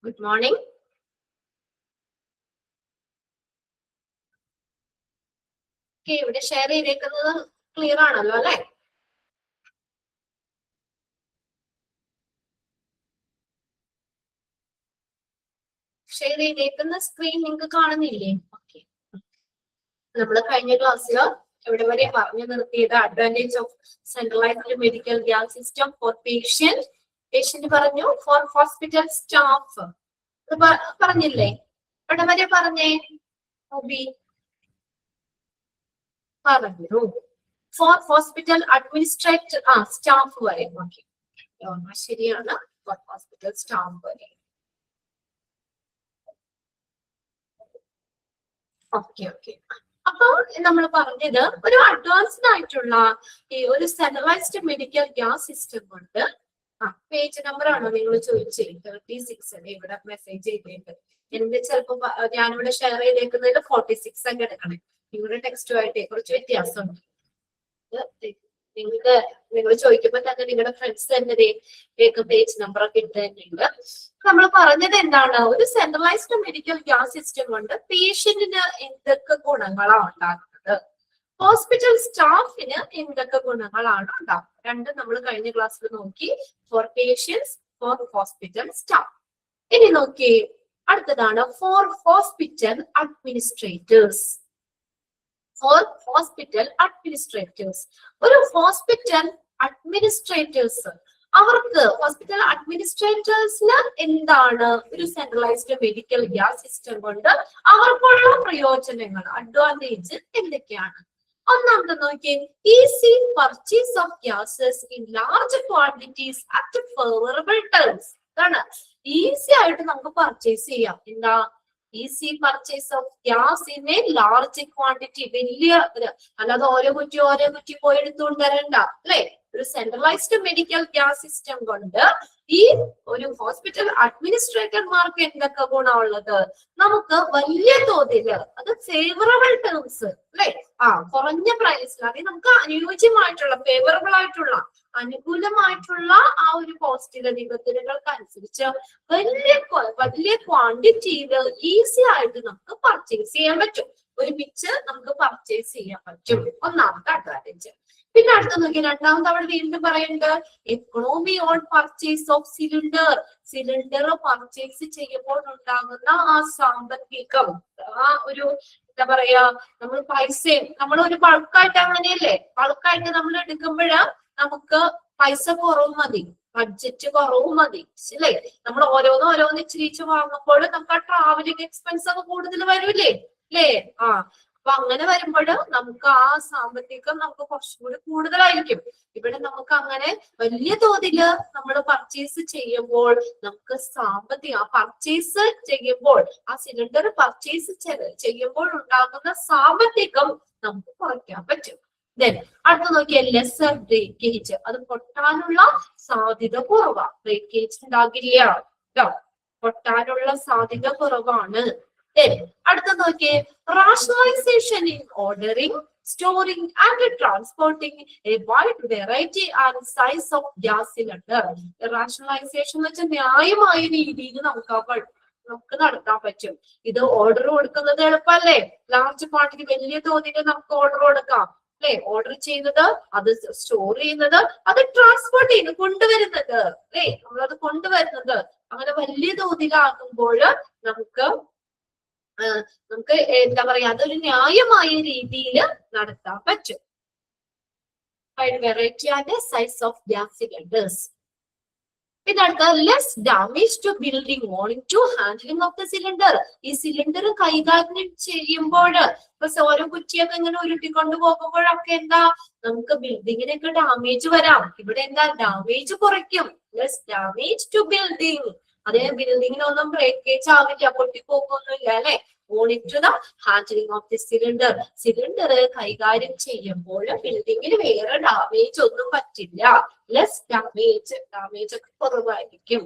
Good morning. Okay, ഇവിടെ share ചെയ്തേക്കുന്നത് clear ആണല്ലോ അല്ലെ? ഷെയർ ചെയ്തേക്കുന്ന സ്ക്രീൻ നിങ്ങൾക്ക് കാണുന്നില്ലേ? ഓക്കെ, നമ്മൾ കഴിഞ്ഞ ക്ലാസ്സിൽ എവിടെ വരെ പറഞ്ഞു നിർത്തിയത് advantage of centralised medical gas system for patient പറഞ്ഞു, ഫോർ ഹോസ്പിറ്റൽ സ്റ്റാഫ് പറഞ്ഞില്ലേ? എവിടെ വരെ പറഞ്ഞേ? പറഞ്ഞു ഫോർ ഹോസ്പിറ്റൽ അഡ്മിനിസ്ട്രേറ്റർ സ്റ്റാഫ് വരെ. ഓക്കെ, ശരിയാണ്, ഫോർ ഹോസ്പിറ്റൽ സ്റ്റാഫ് വരെ. ഓക്കെ ഓക്കെ അപ്പൊ നമ്മൾ പറഞ്ഞത് ഒരു അഡ്വാൻസ്ഡ് ആയിട്ടുള്ള ഈ ഒരു സെൻട്രലൈസ്ഡ് മെഡിക്കൽ ഗ്യാസ് സിസ്റ്റം കൊണ്ട് പേജ് നമ്പർ ആണോ നിങ്ങൾ ചോദിച്ചത്? 36 അല്ലേ ഇവിടെ മെസ്സേജ് ചെയ്തിട്ടുണ്ട്. എന്റെ ചിലപ്പോ ഞാനിവിടെ ഷെയർ ചെയ്തേക്കുന്നതിൽ 46 ഒക്കെ എടുക്കണേ. നിങ്ങളുടെ ടെക്സ്റ്റുമായിട്ട് കുറച്ച് വ്യത്യാസമുണ്ട്. നിങ്ങൾ ചോദിക്കുമ്പോ തന്നെ നിങ്ങളുടെ ഫ്രണ്ട്സ് തന്നെ പേജ് നമ്പർ ഒക്കെ ഇട്ട് തന്നെയുണ്ട്. നമ്മൾ പറഞ്ഞത് എന്താണ്? ഒരു സെൻട്രലൈസ്ഡ് മെഡിക്കൽ ഗ്യാസ് സിസ്റ്റം കൊണ്ട് പേഷ്യന്റിന് എന്തൊക്കെ ഗുണങ്ങളാണ് ഉണ്ടാക്കുന്നത്, ഹോസ്പിറ്റൽ സ്റ്റാഫിന് എന്തൊക്കെ ഗുണങ്ങളാണ് ഉണ്ടാകുന്നത്. രണ്ടും നമ്മൾ കഴിഞ്ഞ ക്ലാസ്സിൽ നോക്കി, for patients, for hospital staff. ഇനി നോക്കി അടുത്തതാണ് for hospital administrators. For hospital administrators, ഒരു ഹോസ്പിറ്റൽ അഡ്മിനിസ്ട്രേറ്റേഴ്സ്, അവർക്ക് ഹോസ്പിറ്റൽ അഡ്മിനിസ്ട്രേറ്റേഴ്സിന് എന്താണ് ഒരു സെൻട്രലൈസ്ഡ് മെഡിക്കൽ ഗ്യാസ് സിസ്റ്റം കൊണ്ട് അവർക്കുള്ള പ്രയോജനങ്ങൾ, അഡ്വാൻറ്റേജ് എന്തൊക്കെയാണ്? ഒന്നാമത് നോക്കിയേ, easy purchase of gases in large quantities at favourable terms. ഇതാണ് ഈസി ആയിട്ട് നമുക്ക് പർച്ചേസ് ചെയ്യാം. എന്താ? Easy purchase of gas in A large quantity. വലിയ അല്ലാതെ ഓരോ കുറ്റി പോയി എടുത്തുകൊണ്ട് വരണ്ട അല്ലെ? ഒരു സെൻട്രലൈസ്ഡ് മെഡിക്കൽ ഗ്യാസ് സിസ്റ്റം കൊണ്ട് ഈ ഒരു ഹോസ്പിറ്റൽ അഡ്മിനിസ്ട്രേറ്റർമാർക്ക് എന്തൊക്കെ ഗുണമുള്ളത്? നമുക്ക് വലിയ തോതില് അത് ഫേവറബിൾ ടേംസ് അല്ലെ, കുറഞ്ഞ പ്രൈസിൽ, അതായത് നമുക്ക് അനുയോജ്യമായിട്ടുള്ള ഫേവറബിൾ ആയിട്ടുള്ള അനുകൂലമായിട്ടുള്ള ആ ഒരു കോസ്റ്റ് നിബന്ധനകൾക്ക് അനുസരിച്ച് വലിയ ക്വാണ്ടിറ്റിയിൽ ഈസി ആയിട്ട് നമുക്ക് പർച്ചേസ് ചെയ്യാൻ പറ്റും. ഒരുമിച്ച് നമുക്ക് പർച്ചേസ് ചെയ്യാൻ പറ്റും. ഒന്നാമത്തെ അഡ്വാൻറ്റേജ്. പിന്നെ അടുത്ത നോക്കി, രണ്ടാമത് അവിടെ വീണ്ടും പറയുന്നത് economy on purchase of cylinder purchase ചെയ്യുമ്പോൾ ഉണ്ടാകുന്ന ആ സാമ്പത്തികം, ആ ഒരു എന്താ പറയാ, നമ്മൾ പൈസയും നമ്മൾ ഒരു ബൾക്കായിട്ട് അങ്ങനെയല്ലേ, ബൾക്കായിട്ട് നമ്മൾ എടുക്കുമ്പോഴ് നമുക്ക് പൈസ കുറവ് മതി, ബഡ്ജറ്റ് കുറവ് മതി അല്ലേ? നമ്മൾ ഓരോന്ന് ഇച്ചിരിച്ച് വാങ്ങുമ്പോൾ നമുക്ക് ആ ട്രാവലിംഗ് എക്സ്പെൻസ് ഒക്കെ കൂടുതൽ വരൂലേ അല്ലേ? അപ്പൊ അങ്ങനെ വരുമ്പോൾ നമുക്ക് ആ സാമ്പത്തികം നമുക്ക് കുറച്ചുകൂടി കൂടുതലായിരിക്കും. ഇവിടെ നമുക്ക് അങ്ങനെ വലിയ തോതില് നമ്മൾ പർച്ചേസ് ചെയ്യുമ്പോൾ നമുക്ക് പർച്ചേസ് ചെയ്യുമ്പോൾ ആ സിലിണ്ടർ പർച്ചേസ് ചെയ്യുമ്പോൾ ഉണ്ടാകുന്ന സാമ്പത്തികം നമുക്ക് കുറയ്ക്കാൻ പറ്റും. ദെൻ അടുത്ത നോക്കിയാൽ ലെസർ ബ്രേക്കേജ്, അത് പൊട്ടാനുള്ള സാധ്യത കുറവാണ്. ബ്രേക്കേജ് ഉണ്ടാകില്ല കേട്ടോ, പൊട്ടാനുള്ള സാധ്യത കുറവാണ്. അടുത്ത നോക്കിയേ, rationalisation in ordering, storing and transporting A wide variety and size of gas cylinder. Rationalisation എന്ന് വെച്ചാൽ ന്യായമായ രീതിയിൽ നമുക്ക് നടത്താൻ പറ്റും. ഇത് ഓർഡർ കൊടുക്കുന്നത് എളുപ്പമല്ലേ? ലാർജ് ക്വാണ്ടിറ്റി വലിയ തോതിൽ നമുക്ക് ഓർഡർ കൊടുക്കാം അല്ലെ? ഓർഡർ ചെയ്യുന്നത്, അത് സ്റ്റോർ ചെയ്യുന്നത്, അത് ട്രാൻസ്പോർട്ട് ചെയ്യുന്നത്, കൊണ്ടുവരുന്നത് അല്ലെ? നമ്മളത് കൊണ്ടുവരുന്നത് അങ്ങനെ വലിയ തോതിലാകുമ്പോൾ നമുക്ക് എന്താ പറയാ, അതൊരു ന്യായമായ രീതിയിൽ നടത്താൻ പറ്റും. Variety and size of gas cylinders. പിന്നെ അടുത്ത less damage to building owing to handling of the cylinder. ഈ സിലിണ്ടർ കൈകാര്യം ചെയ്യുമ്പോൾ ഇപ്പൊ ഓരോ കുറ്റിയൊക്കെ ഇങ്ങനെ ഉരുട്ടിക്കൊണ്ട് പോകുമ്പോഴൊക്കെ എന്താ, നമുക്ക് ബിൽഡിങ്ങിനൊക്കെ ഡാമേജ് വരാം. ഇവിടെ എന്താ, ഡാമേജ് കുറയ്ക്കും. Less damage to building. അതേ ബിൽഡിങ്ങിനൊന്നും ബ്രേക്കേജ് ആവില്ല, പൊട്ടിപ്പോക്കൊന്നുമില്ല അല്ലെ? Owing to the handling of the cylinder. Cylinder കൈകാര്യം ചെയ്യുമ്പോൾ ബിൽഡിങ്ങിന് വേറെ ഡാമേജ് ഒന്നും പറ്റില്ല. ലെസ് ഡാമേജ് ഒക്കെ കുറവായിരിക്കും,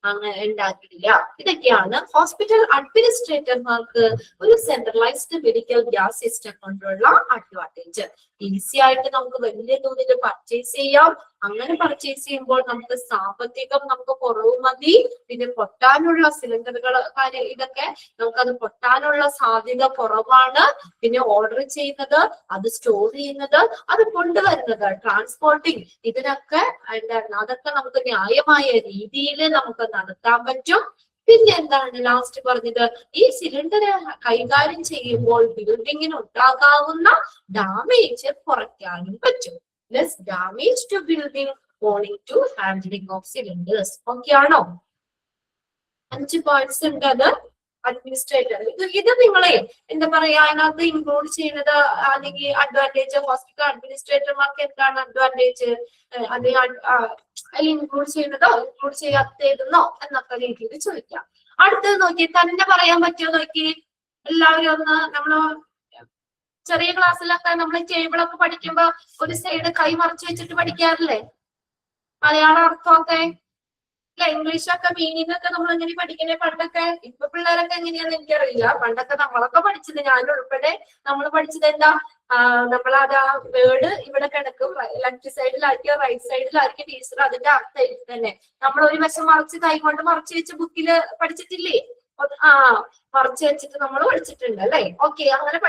അങ്ങനെ ഉണ്ടാക്കില്ല. ഇതൊക്കെയാണ് ഹോസ്പിറ്റൽ അഡ്മിനിസ്ട്രേറ്റർമാർക്ക് ഒരു സെൻട്രലൈസ്ഡ് മെഡിക്കൽ ഗ്യാസ് സിസ്റ്റം കൊണ്ടുള്ള അഡ്വാൻറ്റേജ്. ഈസി ആയിട്ട് നമുക്ക് വലിയ തോതിൽ പർച്ചേസ് ചെയ്യാം, അങ്ങനെ പർച്ചേസ് ചെയ്യുമ്പോൾ നമുക്ക് സാമ്പത്തികം നമുക്ക് കുറവ് മതി. പിന്നെ പൊട്ടാനുള്ള സിലിണ്ടറുകൾ കാര്യം ഇതൊക്കെ നമുക്കത് പൊട്ടാനുള്ള സാധ്യത കുറവാണ്. പിന്നെ ഓർഡർ ചെയ്യുന്നത്, അത് സ്റ്റോർ ചെയ്യുന്നത്, അത് കൊണ്ടുവരുന്നത്, ട്രാൻസ്പോർട്ടിങ്, ഇതിനൊക്കെ എന്താണ് അതൊക്കെ നമുക്ക് ന്യായമായ രീതിയിൽ നമുക്ക് നടത്താൻ പറ്റും. പിന്നെ എന്താണ് ലാസ്റ്റ് പറഞ്ഞത്, ഈ സിലിണ്ടർ കൈകാര്യം ചെയ്യുമ്പോൾ ബിൽഡിങ്ങിന് ഉണ്ടാകാവുന്ന ഡാമേജ് കുറയ്ക്കാനും പറ്റും. Less damage to building owing to handling of cylinders. Okay ആണോ? 5 പോയിന്റ്സ് ഉണ്ട്. അത് അഡ്മിനിസ്ട്രേറ്റർ ഇത് നിങ്ങളെ എന്താ പറയാ അതിനകത്ത് ഇൻക്ലൂഡ് ചെയ്യുന്നത്, അല്ലെങ്കിൽ അഡ്വാൻറ്റേജ് ഹോസ്പിറ്റൽ അഡ്മിനിസ്ട്രേറ്റർമാർക്ക് എന്താണ് അഡ്വാൻറ്റേജ്, അല്ലെങ്കിൽ അതിൽ ഇൻക്ലൂഡ് ചെയ്യുന്നതോ ഇൻക്ലൂഡ് ചെയ്യാത്തതെന്നോ എന്നൊക്കെ രീതിയിൽ ചോദിക്കാം. അടുത്തത് നോക്കി തന്നെ പറയാൻ പറ്റുമോ നോക്കി എല്ലാവരും ഒന്ന്. നമ്മള് ചെറിയ ക്ലാസ്സിലൊക്കെ നമ്മൾ ടേബിളൊക്കെ പഠിക്കുമ്പോ ഒരു സൈഡ് കൈ മറച്ചു വെച്ചിട്ട് പഠിക്കാറില്ലേ? മലയാളം അർത്ഥമൊക്കെ അല്ല, ഇംഗ്ലീഷൊക്കെ മീനിങ് ഒക്കെ നമ്മൾ എങ്ങനെ പഠിക്കണേ പണ്ടൊക്കെ? ഇപ്പൊ പിള്ളേരൊക്കെ എങ്ങനെയാന്ന് എനിക്കറിയില്ല. പണ്ടൊക്കെ നമ്മളൊക്കെ പഠിച്ചത്, ഞാൻ ഉൾപ്പെടെ നമ്മൾ പഠിച്ചത് എന്താ, നമ്മളത് ആ വേർഡ് ഇവിടെ കിടക്കും, ലെഫ്റ്റ് സൈഡിലായിരിക്കും റൈറ്റ് സൈഡിലായിരിക്കും ടീച്ചർ അതിന്റെ അർത്ഥം എഴുതി തന്നെ. നമ്മൾ ഒരു വശം മറിച്ച് കൈ കൊണ്ട് മറച്ചു വെച്ച് ബുക്കില് പഠിച്ചിട്ടില്ലേ? മറച്ചു വെച്ചിട്ട് നമ്മൾ പഠിച്ചിട്ടുണ്ട് അല്ലെ? ഓക്കെ, അങ്ങനെ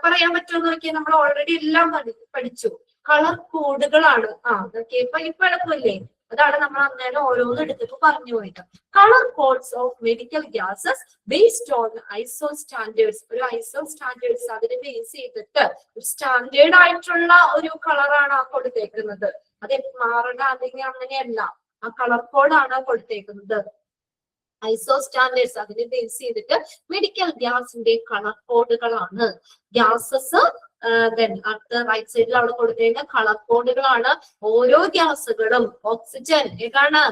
പറയാൻ പറ്റുമോ നോക്കിയാൽ നമ്മൾ ഓൾറെഡി എല്ലാം പഠിച്ചു. കളർ കോഡുകളാണ്. അതൊക്കെ ഇപ്പൊ എളുപ്പമില്ലേ? അതാണ് നമ്മൾ അന്നേരം ഓരോന്നും എടുത്തിട്ട് പറഞ്ഞു പോയിട്ട്. Colour codes of medical gases based on ISO standards. ഒരു ഐസോ സ്റ്റാൻഡേർഡ്സ് അതിനെ ബേസ് ചെയ്തിട്ട് ഒരു സ്റ്റാൻഡേർഡ് ആയിട്ടുള്ള ഒരു കളറാണ് ആ കൊടുത്തേക്കുന്നത്. അത് മാറണ അല്ലെങ്കിൽ അങ്ങനെയല്ല, ആ കളർ കോഡാണ് കൊടുത്തേക്കുന്നത്. ഐസോ സ്റ്റാൻഡേർഡ്സ് അതിനെ ബേസ് ചെയ്തിട്ട് മെഡിക്കൽ ഗ്യാസിന്റെ കളർ കോഡുകളാണ്. ഗ്യാസസ് അടുത്ത റൈറ്റ് സൈഡിൽ അവിടെ കൊടുത്തിരിക്കുന്ന കളർ കോഡുകളാണ്. ഓരോ ഗ്യാസുകളും ഓക്സിജൻ ഏതാണ്?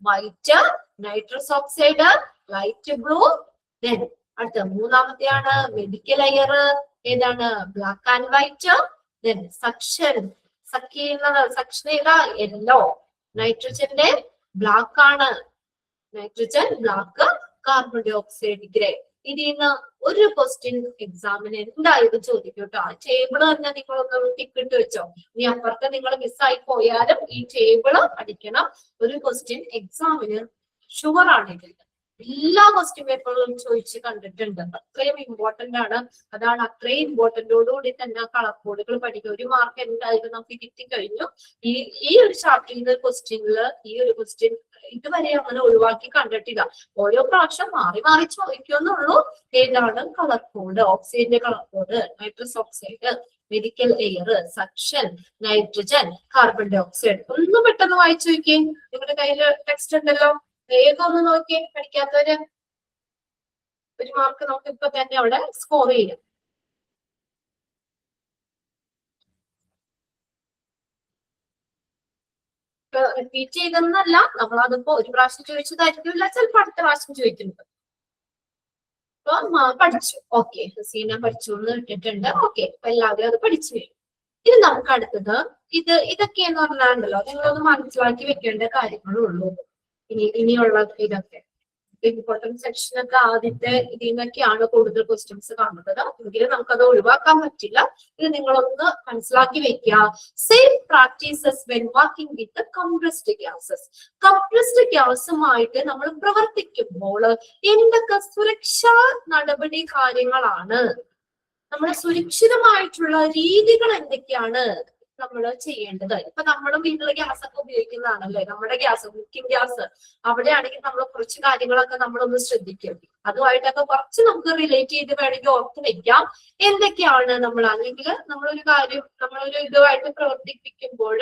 White, nitrous oxide light blue. Then അടുത്ത മൂന്നാമത്തെയാണ് മെഡിക്കൽ എയർ, ഏതാണ്? Black and white. Then suction ഏതാ? യെല്ലോ. നൈട്രജന്റെ ബ്ലാക്ക് ആണ്, nitrogen black, carbon dioxide grey. ഇതിന്ന് ഒരു ക്വസ്റ്റ്യൻ എക്സാമിന് എന്തായാലും ചോദിക്കും കേട്ടോ. ആ ടേബിൾ തന്നെ നിങ്ങളൊന്ന് ടിക്കിട്ട് വെച്ചോ. ഇനി അപ്പുറത്തെ നിങ്ങൾ മിസ്സായി പോയാലും ഈ ടേബിള് പഠിക്കണം. ഒരു ക്വസ്റ്റ്യൻ എക്സാമിന് ഷുവർ ആണെങ്കിൽ എല്ലാ ക്വസ്റ്റ്യൻ പേപ്പറുകളും ചോദിച്ച് കണ്ടിട്ടുണ്ട്. അത്രയും ഇമ്പോർട്ടന്റ് ആണ്. അതാണ് അത്രയും ഇമ്പോർട്ടന്റോടുകൂടി തന്നെ കളർ കോഡുകൾ പഠിക്കുക. ഒരു മാർക്ക് എന്തായാലും നമുക്ക് കിട്ടിക്കഴിഞ്ഞു. ഈ ഒരു ചാപ്റ്ററിൽ ക്വസ്റ്റ്യനില് ഈ ഒരു ക്വസ്റ്റ്യൻ ഇതുവരെ അങ്ങനെ ഒഴിവാക്കി കണ്ടിട്ടില്ല. ഓരോ പ്രാവശ്യം മാറി മാറി ചോദിക്കുന്നുള്ളൂ. ഏതാണ് കളർ കോഡ്? ഓക്സിജന്റെ colour code, nitrous oxide, medical air, suction, nitrogen, carbon dioxide. ഒന്ന് പെട്ടെന്ന് വായിച്ചു നോക്കിയേ. നിങ്ങളുടെ കയ്യിൽ ടെക്സ്റ്റ് ഉണ്ടല്ലോ, വേഗം ഒന്ന് നോക്കിയേ. പഠിക്കാത്തവര് ഒരു മാർക്ക് നമുക്ക് ഇപ്പൊ തന്നെ അവിടെ സ്കോർ ചെയ്യാം. റിപ്പീറ്റ് ചെയ്തെന്നല്ല, നമ്മൾ അതിപ്പോ ഒരു പ്രാവശ്യം ചോദിച്ചതായിരിക്കില്ല, ചിലപ്പോ അടുത്ത പ്രാവശ്യം ചോദിക്കുന്നത്. അപ്പൊ പഠിച്ചു. ഓക്കെ, ഹസീന പഠിച്ചു എന്ന് ഇട്ടിട്ടുണ്ട്. ഓക്കെ, അപ്പൊ എല്ലാവരും അത് പഠിച്ചു കഴിഞ്ഞു. ഇനി നമുക്ക് അടുത്തത് ഇതൊക്കെ എന്ന് പറഞ്ഞാലുണ്ടല്ലോ, നിങ്ങളൊന്ന് മനസ്സിലാക്കി വെക്കേണ്ട കാര്യങ്ങളുള്ളൂ. ഇനിയുള്ള ഇതൊക്കെ ഇമ്പോർട്ടൻറ്റ് സെക്ഷനൊക്കെ ആദ്യത്തെ ഇതിൽ നിന്നൊക്കെയാണ് കൂടുതൽ ക്വസ്റ്റ്യൻസ് കാണുന്നത്. എങ്കിലും നമുക്കത് ഒഴിവാക്കാൻ പറ്റില്ല. ഇത് നിങ്ങളൊന്ന് മനസ്സിലാക്കി വെക്കുക. Safe practices when working with compressed gases. Compressed ഗ്യാസുമായിട്ട് നമ്മൾ പ്രവർത്തിക്കുമ്പോൾ എന്തൊക്കെ സുരക്ഷാ നടപടി കാര്യങ്ങളാണ്, നമ്മുടെ സുരക്ഷിതമായിട്ടുള്ള രീതികൾ എന്തൊക്കെയാണ് നമ്മൾ ചെയ്യേണ്ടത്? ഇപ്പൊ നമ്മൾ വീട്ടിലെ ഗ്യാസ് ഒക്കെ ഉപയോഗിക്കുന്നതാണല്ലേ, നമ്മുടെ ഗ്യാസ്, കുക്കിംഗ് ഗ്യാസ്. അവിടെയാണെങ്കിൽ നമ്മൾ കുറച്ച് കാര്യങ്ങളൊക്കെ നമ്മളൊന്ന് ശ്രദ്ധിക്കും. അതുമായിട്ടൊക്കെ കുറച്ച് നമുക്ക് റിലേറ്റ് ചെയ്ത് വേണമെങ്കിൽ ഓർത്ത് വെക്കാം. എന്തൊക്കെയാണ് നമ്മൾ, അല്ലെങ്കിൽ നമ്മളൊരു കാര്യം നമ്മളൊരു ഇതുമായിട്ട് പ്രവർത്തിപ്പിക്കുമ്പോൾ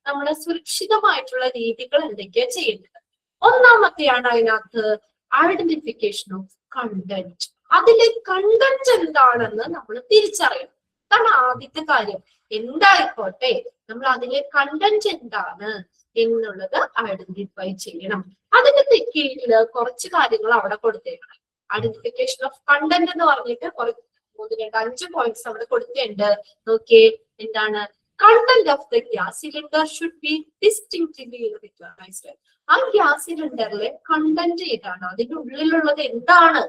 നമ്മൾ സുരക്ഷിതമായിട്ടുള്ള രീതികൾ എന്തൊക്കെയാണ് ചെയ്യേണ്ടത്? ഒന്നാമത്തെയാണ് അതിനകത്ത് ഐഡന്റിഫിക്കേഷൻ ഓഫ് കണ്ടന്റ്. അതിലെ കണ്ടന്റ് എന്താണെന്ന് നമ്മൾ തിരിച്ചറിയണം. അതാണ് ആദ്യത്തെ കാര്യം. എന്തായിക്കോട്ടെ, നമ്മൾ അതിലെ കണ്ടന്റ് എന്താണ് എന്നുള്ളത് ഐഡന്റിഫൈ ചെയ്യണം. അതിന്റെ കീഴില് കുറച്ച് കാര്യങ്ങൾ അവിടെ കൊടുത്തേക്കണം. ഐഡന്റിഫിക്കേഷൻ ഓഫ് കണ്ടന്റ് എന്ന് പറഞ്ഞിട്ട് 5 പോയിന്റ്സ് അവിടെ കൊടുത്തിട്ടുണ്ട്. നോക്കിയേ, എന്താണ്? Content of the gas cylinder should be distinctly recognised. ആ ഗ്യാസ് സിലിണ്ടറിലെ കണ്ടന്റ് ഏതാണ്, അതിന്റെ ഉള്ളിലുള്ളത് എന്താണ്,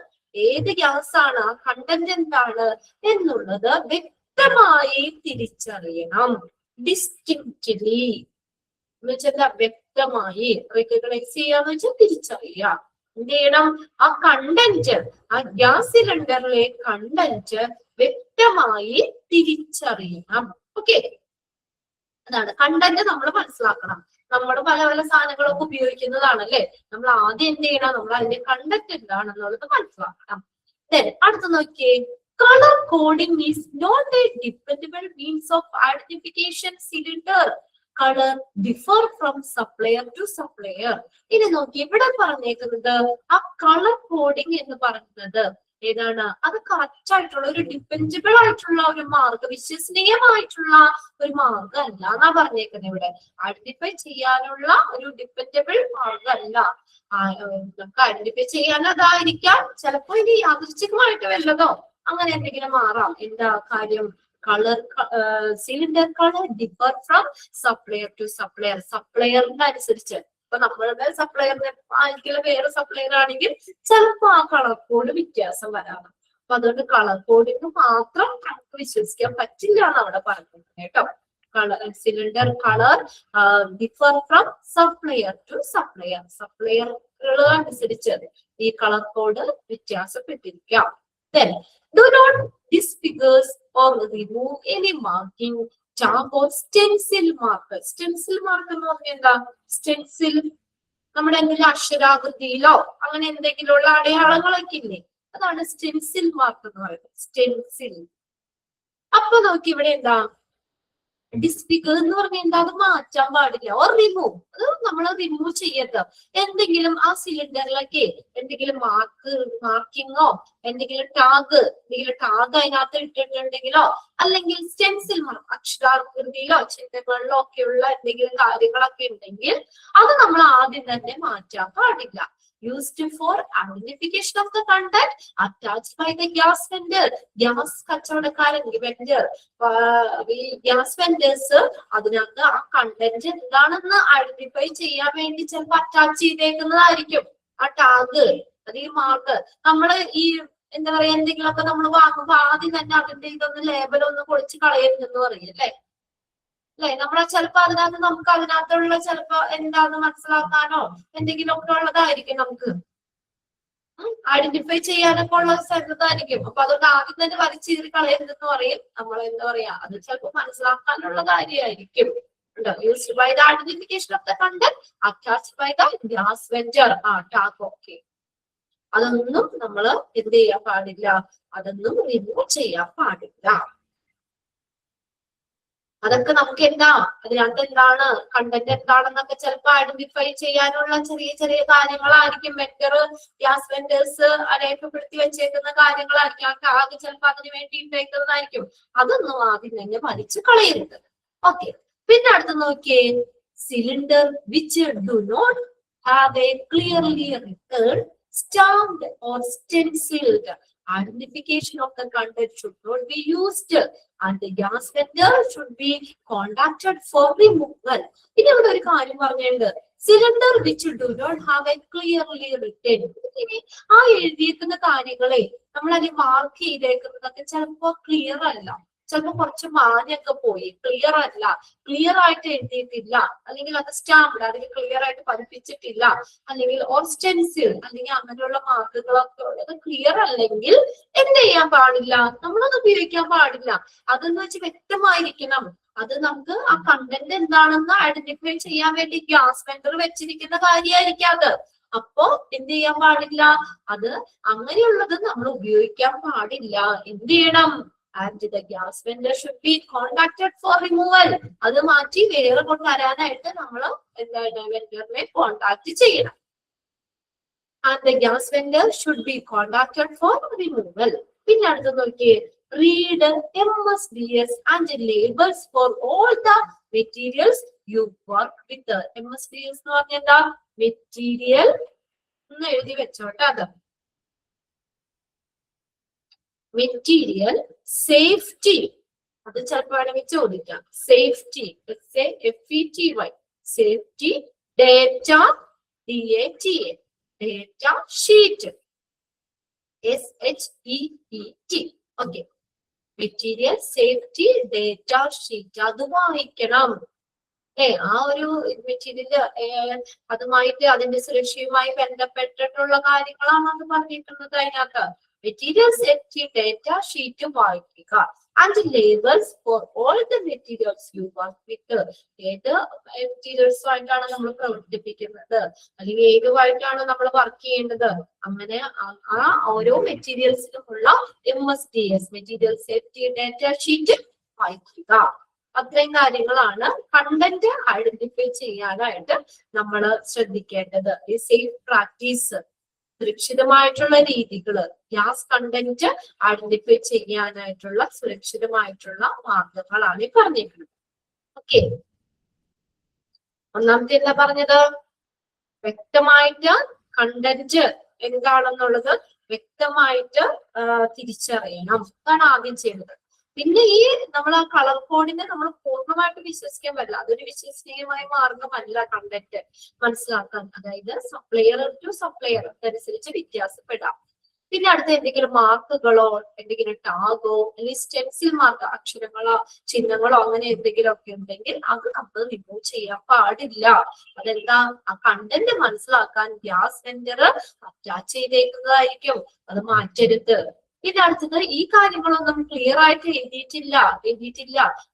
ഏത് ഗ്യാസ് ആണ്, ആ കണ്ടന്റ് എന്താണ് എന്നുള്ളത് വ്യക്തമായി തിരിച്ചറിയണം. ഡിസ്റ്റിങ്ക്റ്റ്ലി എന്ന് വെച്ചാൽ വ്യക്തമായി റെക്കഗ്നൈസ് ചെയ്യാന്ന് വെച്ചാൽ തിരിച്ചറിയുക. എന്ത് ചെയ്യണം? ആ കണ്ടന്റ്, ആ ഗ്യാസ് സിലിണ്ടറിലെ കണ്ടന്റ് വ്യക്തമായി തിരിച്ചറിയണം. ഓക്കെ, അതാണ് കണ്ടന്റ് നമ്മൾ മനസ്സിലാക്കണം. നമ്മൾ പല പല സാധനങ്ങളൊക്കെ ഉപയോഗിക്കുന്നതാണല്ലേ. നമ്മൾ ആദ്യം എന്ത് ചെയ്യണം? നമ്മൾ അതിന്റെ കണ്ടന്റ് എന്താണെന്നുള്ളത് മനസ്സിലാക്കണം. അടുത്ത് നോക്കിയേ, colour coding is not a dependable means of identification cylinder. Colour differ from supplier to supplier. ഇനി നോക്കി, ഇവിടെ പറഞ്ഞേക്കുന്നത് ആ കളർ കോഡിംഗ് എന്ന് പറയുന്നത് ഏതാണ്? അത് കറക്റ്റ് ആയിട്ടുള്ള ഒരു ഡിപെൻഡബിൾ ആയിട്ടുള്ള ഒരു മാർഗം, വിശ്വസനീയമായിട്ടുള്ള ഒരു മാർഗം അല്ല എന്നാ പറഞ്ഞേക്കുന്നത്. ഇവിടെ ഐഡന്റിഫൈ ചെയ്യാനുള്ള ഒരു ഡിപെൻഡബിൾ മാർഗമല്ല. നമുക്ക് ഐഡന്റിഫൈ ചെയ്യാൻ അതായിരിക്കാം. ചിലപ്പോ ഇനി യാദൃച്ഛികമായിട്ട് വല്ലതോ അങ്ങനെ എന്തെങ്കിലും മാറാം. എന്താ കാര്യം? Colour cylinder colour differ from supplier to supplier. സപ്ലയറിന്റെ അനുസരിച്ച്, ഇപ്പൊ നമ്മളുടെ സപ്ലയറിനെ ആയിരിക്കില്ല വേറെ സപ്ലയർ ആണെങ്കിൽ ചിലപ്പോ ആ കളർ കോഡ് വ്യത്യാസം വരാം. അപ്പൊ അതുകൊണ്ട് കളർ കോഡിന് മാത്രം നമുക്ക് വിശ്വസിക്കാൻ പറ്റില്ല എന്ന് അവിടെ പറയുന്നത് കേട്ടോ. Colour cylinder colour differ from supplier to supplier. സപ്ലയറുകൾ അനുസരിച്ച് ഈ കളർ കോഡ് വ്യത്യാസപ്പെട്ടിരിക്കാം. Then do not disfigure or remove any marking, tag or stencil marker. Stencil marker എന്ന് പറഞ്ഞാൽ എന്താ? സ്റ്റെൻസിൽ നമ്മുടെ എന്തെങ്കിലും അക്ഷരാകൃതിയിലോ അങ്ങനെ എന്തെങ്കിലും ഉള്ള അടയാളങ്ങളൊക്കെ ഇല്ലേ, അതാണ് സ്റ്റെൻസിൽ മാർക്ക് എന്ന് പറയുന്നത്. സ്റ്റെൻസിൽ. അപ്പൊ നോക്കി ഇവിടെ എന്താ? ഡിസ്ഫിഗർ എന്ന് പറഞ്ഞാൽ എന്താ? അത് മാറ്റാൻ പാടില്ല. ഓർ റിമൂവ്, അത് നമ്മൾ റിമൂവ് ചെയ്യരുത്. എന്തെങ്കിലും ആ സിലിണ്ടറിലൊക്കെ എന്തെങ്കിലും മാർക്കിങ്ങോ എന്തെങ്കിലും ടാഗ് അതിനകത്ത് ഇട്ടിട്ടുണ്ടെങ്കിലോ അല്ലെങ്കിൽ സ്റ്റെൻസിൽ മാർക്ക് അക്ഷരാകൃതിയിലോ ചിഹ്നങ്ങളിലോ ഒക്കെയുള്ള എന്തെങ്കിലും കാര്യങ്ങളൊക്കെ ഉണ്ടെങ്കിൽ അത് നമ്മൾ ആദ്യം തന്നെ മാറ്റാൻ പാടില്ല. Used for identification of the content attached by the gas vendor. Gas കച്ചവടക്കാരൻ വെണ്ടർ, ഈ ഗ്യാസ് വെൻഡേഴ്സ് അതിനകത്ത് ആ കണ്ടന്റ് എന്താണെന്ന് ഐഡന്റിഫൈ ചെയ്യാൻ വേണ്ടി ചിലപ്പോൾ അറ്റാച്ച് ചെയ്തേക്കുന്നതായിരിക്കും ആ ടാഗ്, അത് ഈ മാർക്ക്. നമ്മള് ഈ എന്താ പറയാ, എന്തെങ്കിലുമൊക്കെ നമ്മൾ വാങ്ങുമ്പോ ആദ്യം തന്നെ അതിന്റെ ഇതൊന്ന് ലേബലൊന്ന് പൊളിച്ച് കളയരുതെന്ന് പറയും അല്ലേ. നമ്മളെ ചിലപ്പോ അതിനകത്ത് നമുക്ക് അതിനകത്തുള്ള ചിലപ്പോ എന്താന്ന് മനസ്സിലാക്കാനോ എന്തെങ്കിലും ഒക്കെ ഉള്ളതായിരിക്കും, നമുക്ക് ഐഡന്റിഫൈ ചെയ്യാനൊക്കെ ഉള്ള സ്ഥലത്തായിരിക്കും. അപ്പൊ അതുകൊണ്ട് ആദ്യം തന്നെ വലിച്ചീറി കളയരുതെന്ന് പറയും. നമ്മൾ എന്താ പറയാ, അത് ചിലപ്പോ മനസ്സിലാക്കാനുള്ള കാര്യമായിരിക്കും. Used by the identification of the content attached by the gas vendor. Tag. Okay, അതൊന്നും നമ്മൾ എന്ത് ചെയ്യാൻ പാടില്ല, അതൊന്നും റിമൂവ് ചെയ്യാൻ പാടില്ല. അതൊക്കെ നമുക്ക് എന്താ, അതിനകത്ത് എന്താണ് കണ്ടന്റ് എന്താണെന്നൊക്കെ ചിലപ്പോ ഐഡന്റിഫൈ ചെയ്യാനുള്ള ചെറിയ ചെറിയ കാര്യങ്ങളായിരിക്കും. വെണ്ടർ, ഗ്യാസ് വെൻഡേഴ്സ് രേഖപ്പെടുത്തി വെച്ചേക്കുന്ന കാര്യങ്ങളായിരിക്കും. ആ ടാഗ് ചിലപ്പോ അതിന് വേണ്ടി ഉണ്ടാക്കുന്നതായിരിക്കും. അതൊന്നും ആദ്യം തന്നെ വലിച്ചു കളയരുത്. ഓക്കെ, പിന്നെ അടുത്ത് നോക്കിയേ, cylinder which do not have a clearly return stamped or stenciled. Identification of the content should not be used and the gas vendor should be contacted for removal. ഇനി ഇവിടെ ഒരു കാര്യം പറഞ്ഞിട്ടുണ്ട്, cylinder which do not have a clearly return. ഇനി ആ എഴുതിയേക്കുന്ന കാര്യങ്ങളെ നമ്മൾ അതിൽ മാർക്ക് ചെയ്തേക്കുന്നതൊക്കെ ചിലപ്പോ ക്ലിയർ അല്ല, ചിലപ്പോ കുറച്ച് മാഞ്ഞൊക്കെ പോയി, ക്ലിയർ അല്ല, ക്ലിയർ ആയിട്ട് എഴുതിയിട്ടില്ല, അല്ലെങ്കിൽ അത് സ്റ്റാമ്പ് അല്ലെങ്കിൽ ക്ലിയർ ആയിട്ട് പതിപ്പിച്ചിട്ടില്ല, അല്ലെങ്കിൽ ഓർ സ്റ്റെൻസിൽ അല്ലെങ്കിൽ അങ്ങനെയുള്ള മാർക്കുകളൊക്കെ ഉള്ളത് ക്ലിയർ അല്ലെങ്കിൽ എന്ത് ചെയ്യാൻ പാടില്ല, നമ്മളത് ഉപയോഗിക്കാൻ പാടില്ല. അതെന്ന് വെച്ച് വ്യക്തമായിരിക്കണം. അത് നമുക്ക് ആ കണ്ടന്റ് എന്താണെന്ന് ഐഡന്റിഫൈ ചെയ്യാൻ വേണ്ടി ഗ്യാസ് വെൻഡർ വെച്ചിരിക്കുന്ന കാര്യമായിരിക്കാം അത്. അപ്പോ എന്ത് ചെയ്യാൻ പാടില്ല, അത് അങ്ങനെയുള്ളത് നമ്മൾ ഉപയോഗിക്കാൻ പാടില്ല. എന്ത് ചെയ്യണം? And the gas vendor should be contacted for removal. അത് മാറ്റി വേറെ കൊണ്ടുവരാനായിട്ട് നമ്മൾ എന്താണ് വെൻഡറിനെ കോണ്ടാക്ട് ചെയ്യണം. And the gas vendor should be contacted for removal. പിന്നെ അടുത്ത് നോക്കിയേ, read MSDS and labels for all the materials you work with. MSDS എന്ന് പറഞ്ഞാൽ എന്താ? മെറ്റീരിയൽ എന്ന് എഴുതി വെച്ചോട്ടെ. അത് മെറ്റീരിയൽ സേഫ്റ്റി, അത് ചിലപ്പോൾ വേണമെങ്കിൽ ചോദിക്കാം. Safety, SAFETY, safety, data, DATA, data sheet, SHEET. Okay, material safety data sheet അത് വായിക്കണം. ആ ഒരു മെറ്റീരിയൽ അതുമായിട്ട് അതിന്റെ സുരക്ഷയുമായി ബന്ധപ്പെട്ടിട്ടുള്ള കാര്യങ്ങളാണ് അത് പറഞ്ഞിട്ടുള്ളത് അതിനകത്ത്. മെറ്റീരിയൽ സേഫ്റ്റി ഡേറ്റ ഷീറ്റ് വായിക്കുക and labels for all the materials you work with. ഏത് മെറ്റീരിയൽസുമായിട്ടാണ് നമ്മൾ പ്രവർത്തിപ്പിക്കുന്നത്, അല്ലെങ്കിൽ ഏതുമായിട്ടാണ് നമ്മൾ വർക്ക് ചെയ്യേണ്ടത്, അങ്ങനെ ആ ഓരോ മെറ്റീരിയൽസിനുമുള്ള MSDS material safety data sheet വായിക്കുക. അത്രയും കാര്യങ്ങളാണ് കണ്ടന്റ് ഐഡന്റിഫൈ ചെയ്യാനായിട്ട് നമ്മൾ ശ്രദ്ധിക്കേണ്ടത്. ഈ സേഫ് പ്രാക്ടീസ്, സുരക്ഷിതമായിട്ടുള്ള രീതികള്, ഗ്യാസ് കണ്ടന്റ് ഐഡന്റിഫൈ ചെയ്യാനായിട്ടുള്ള സുരക്ഷിതമായിട്ടുള്ള മാർഗങ്ങളാണ് ഈ പറഞ്ഞിരിക്കുന്നത്. ഓക്കെ, ഒന്നാമത്തെ എന്താ പറഞ്ഞത്? വ്യക്തമായിട്ട് കണ്ടന്റ് എന്താണെന്നുള്ളത് വ്യക്തമായിട്ട് തിരിച്ചറിയണം. അതാണ് ആദ്യം ചെയ്യുന്നത്. പിന്നെ ഈ നമ്മൾ ആ കളർ കോഡിനെ നമ്മൾ പൂർണ്ണമായിട്ട് വിശ്വസിക്കാൻ പറ്റില്ല. അതൊരു വിശ്വസനീയമായ മാർഗമല്ല കണ്ടന്റ് മനസ്സിലാക്കാൻ. അതായത് സപ്ലയർ ടു സപ്ലയർ അതനുസരിച്ച് വ്യത്യാസപ്പെടാം. പിന്നെ അടുത്ത എന്തെങ്കിലും മാർക്കുകളോ എന്തെങ്കിലും ടാഗോ അല്ലെങ്കിൽ സ്റ്റെൻസിൽ മാർക്ക്, അക്ഷരങ്ങളോ ചിഹ്നങ്ങളോ അങ്ങനെ എന്തെങ്കിലും ഒക്കെ ഉണ്ടെങ്കിൽ അത് നമ്മൾ റിമൂവ് ചെയ്യാൻ പാടില്ല. അതെന്താ? ആ കണ്ടന്റ് മനസ്സിലാക്കാൻ ഗ്യാസ് വെൻഡർ അറ്റാച്ച് ചെയ്തേക്കുന്നതായിരിക്കും, അത് മാറ്റരുത്. പിന്നെ അടുത്തത്, ഈ കാര്യങ്ങളൊന്നും ക്ലിയർ ആയിട്ട് എഴുതിയിട്ടില്ല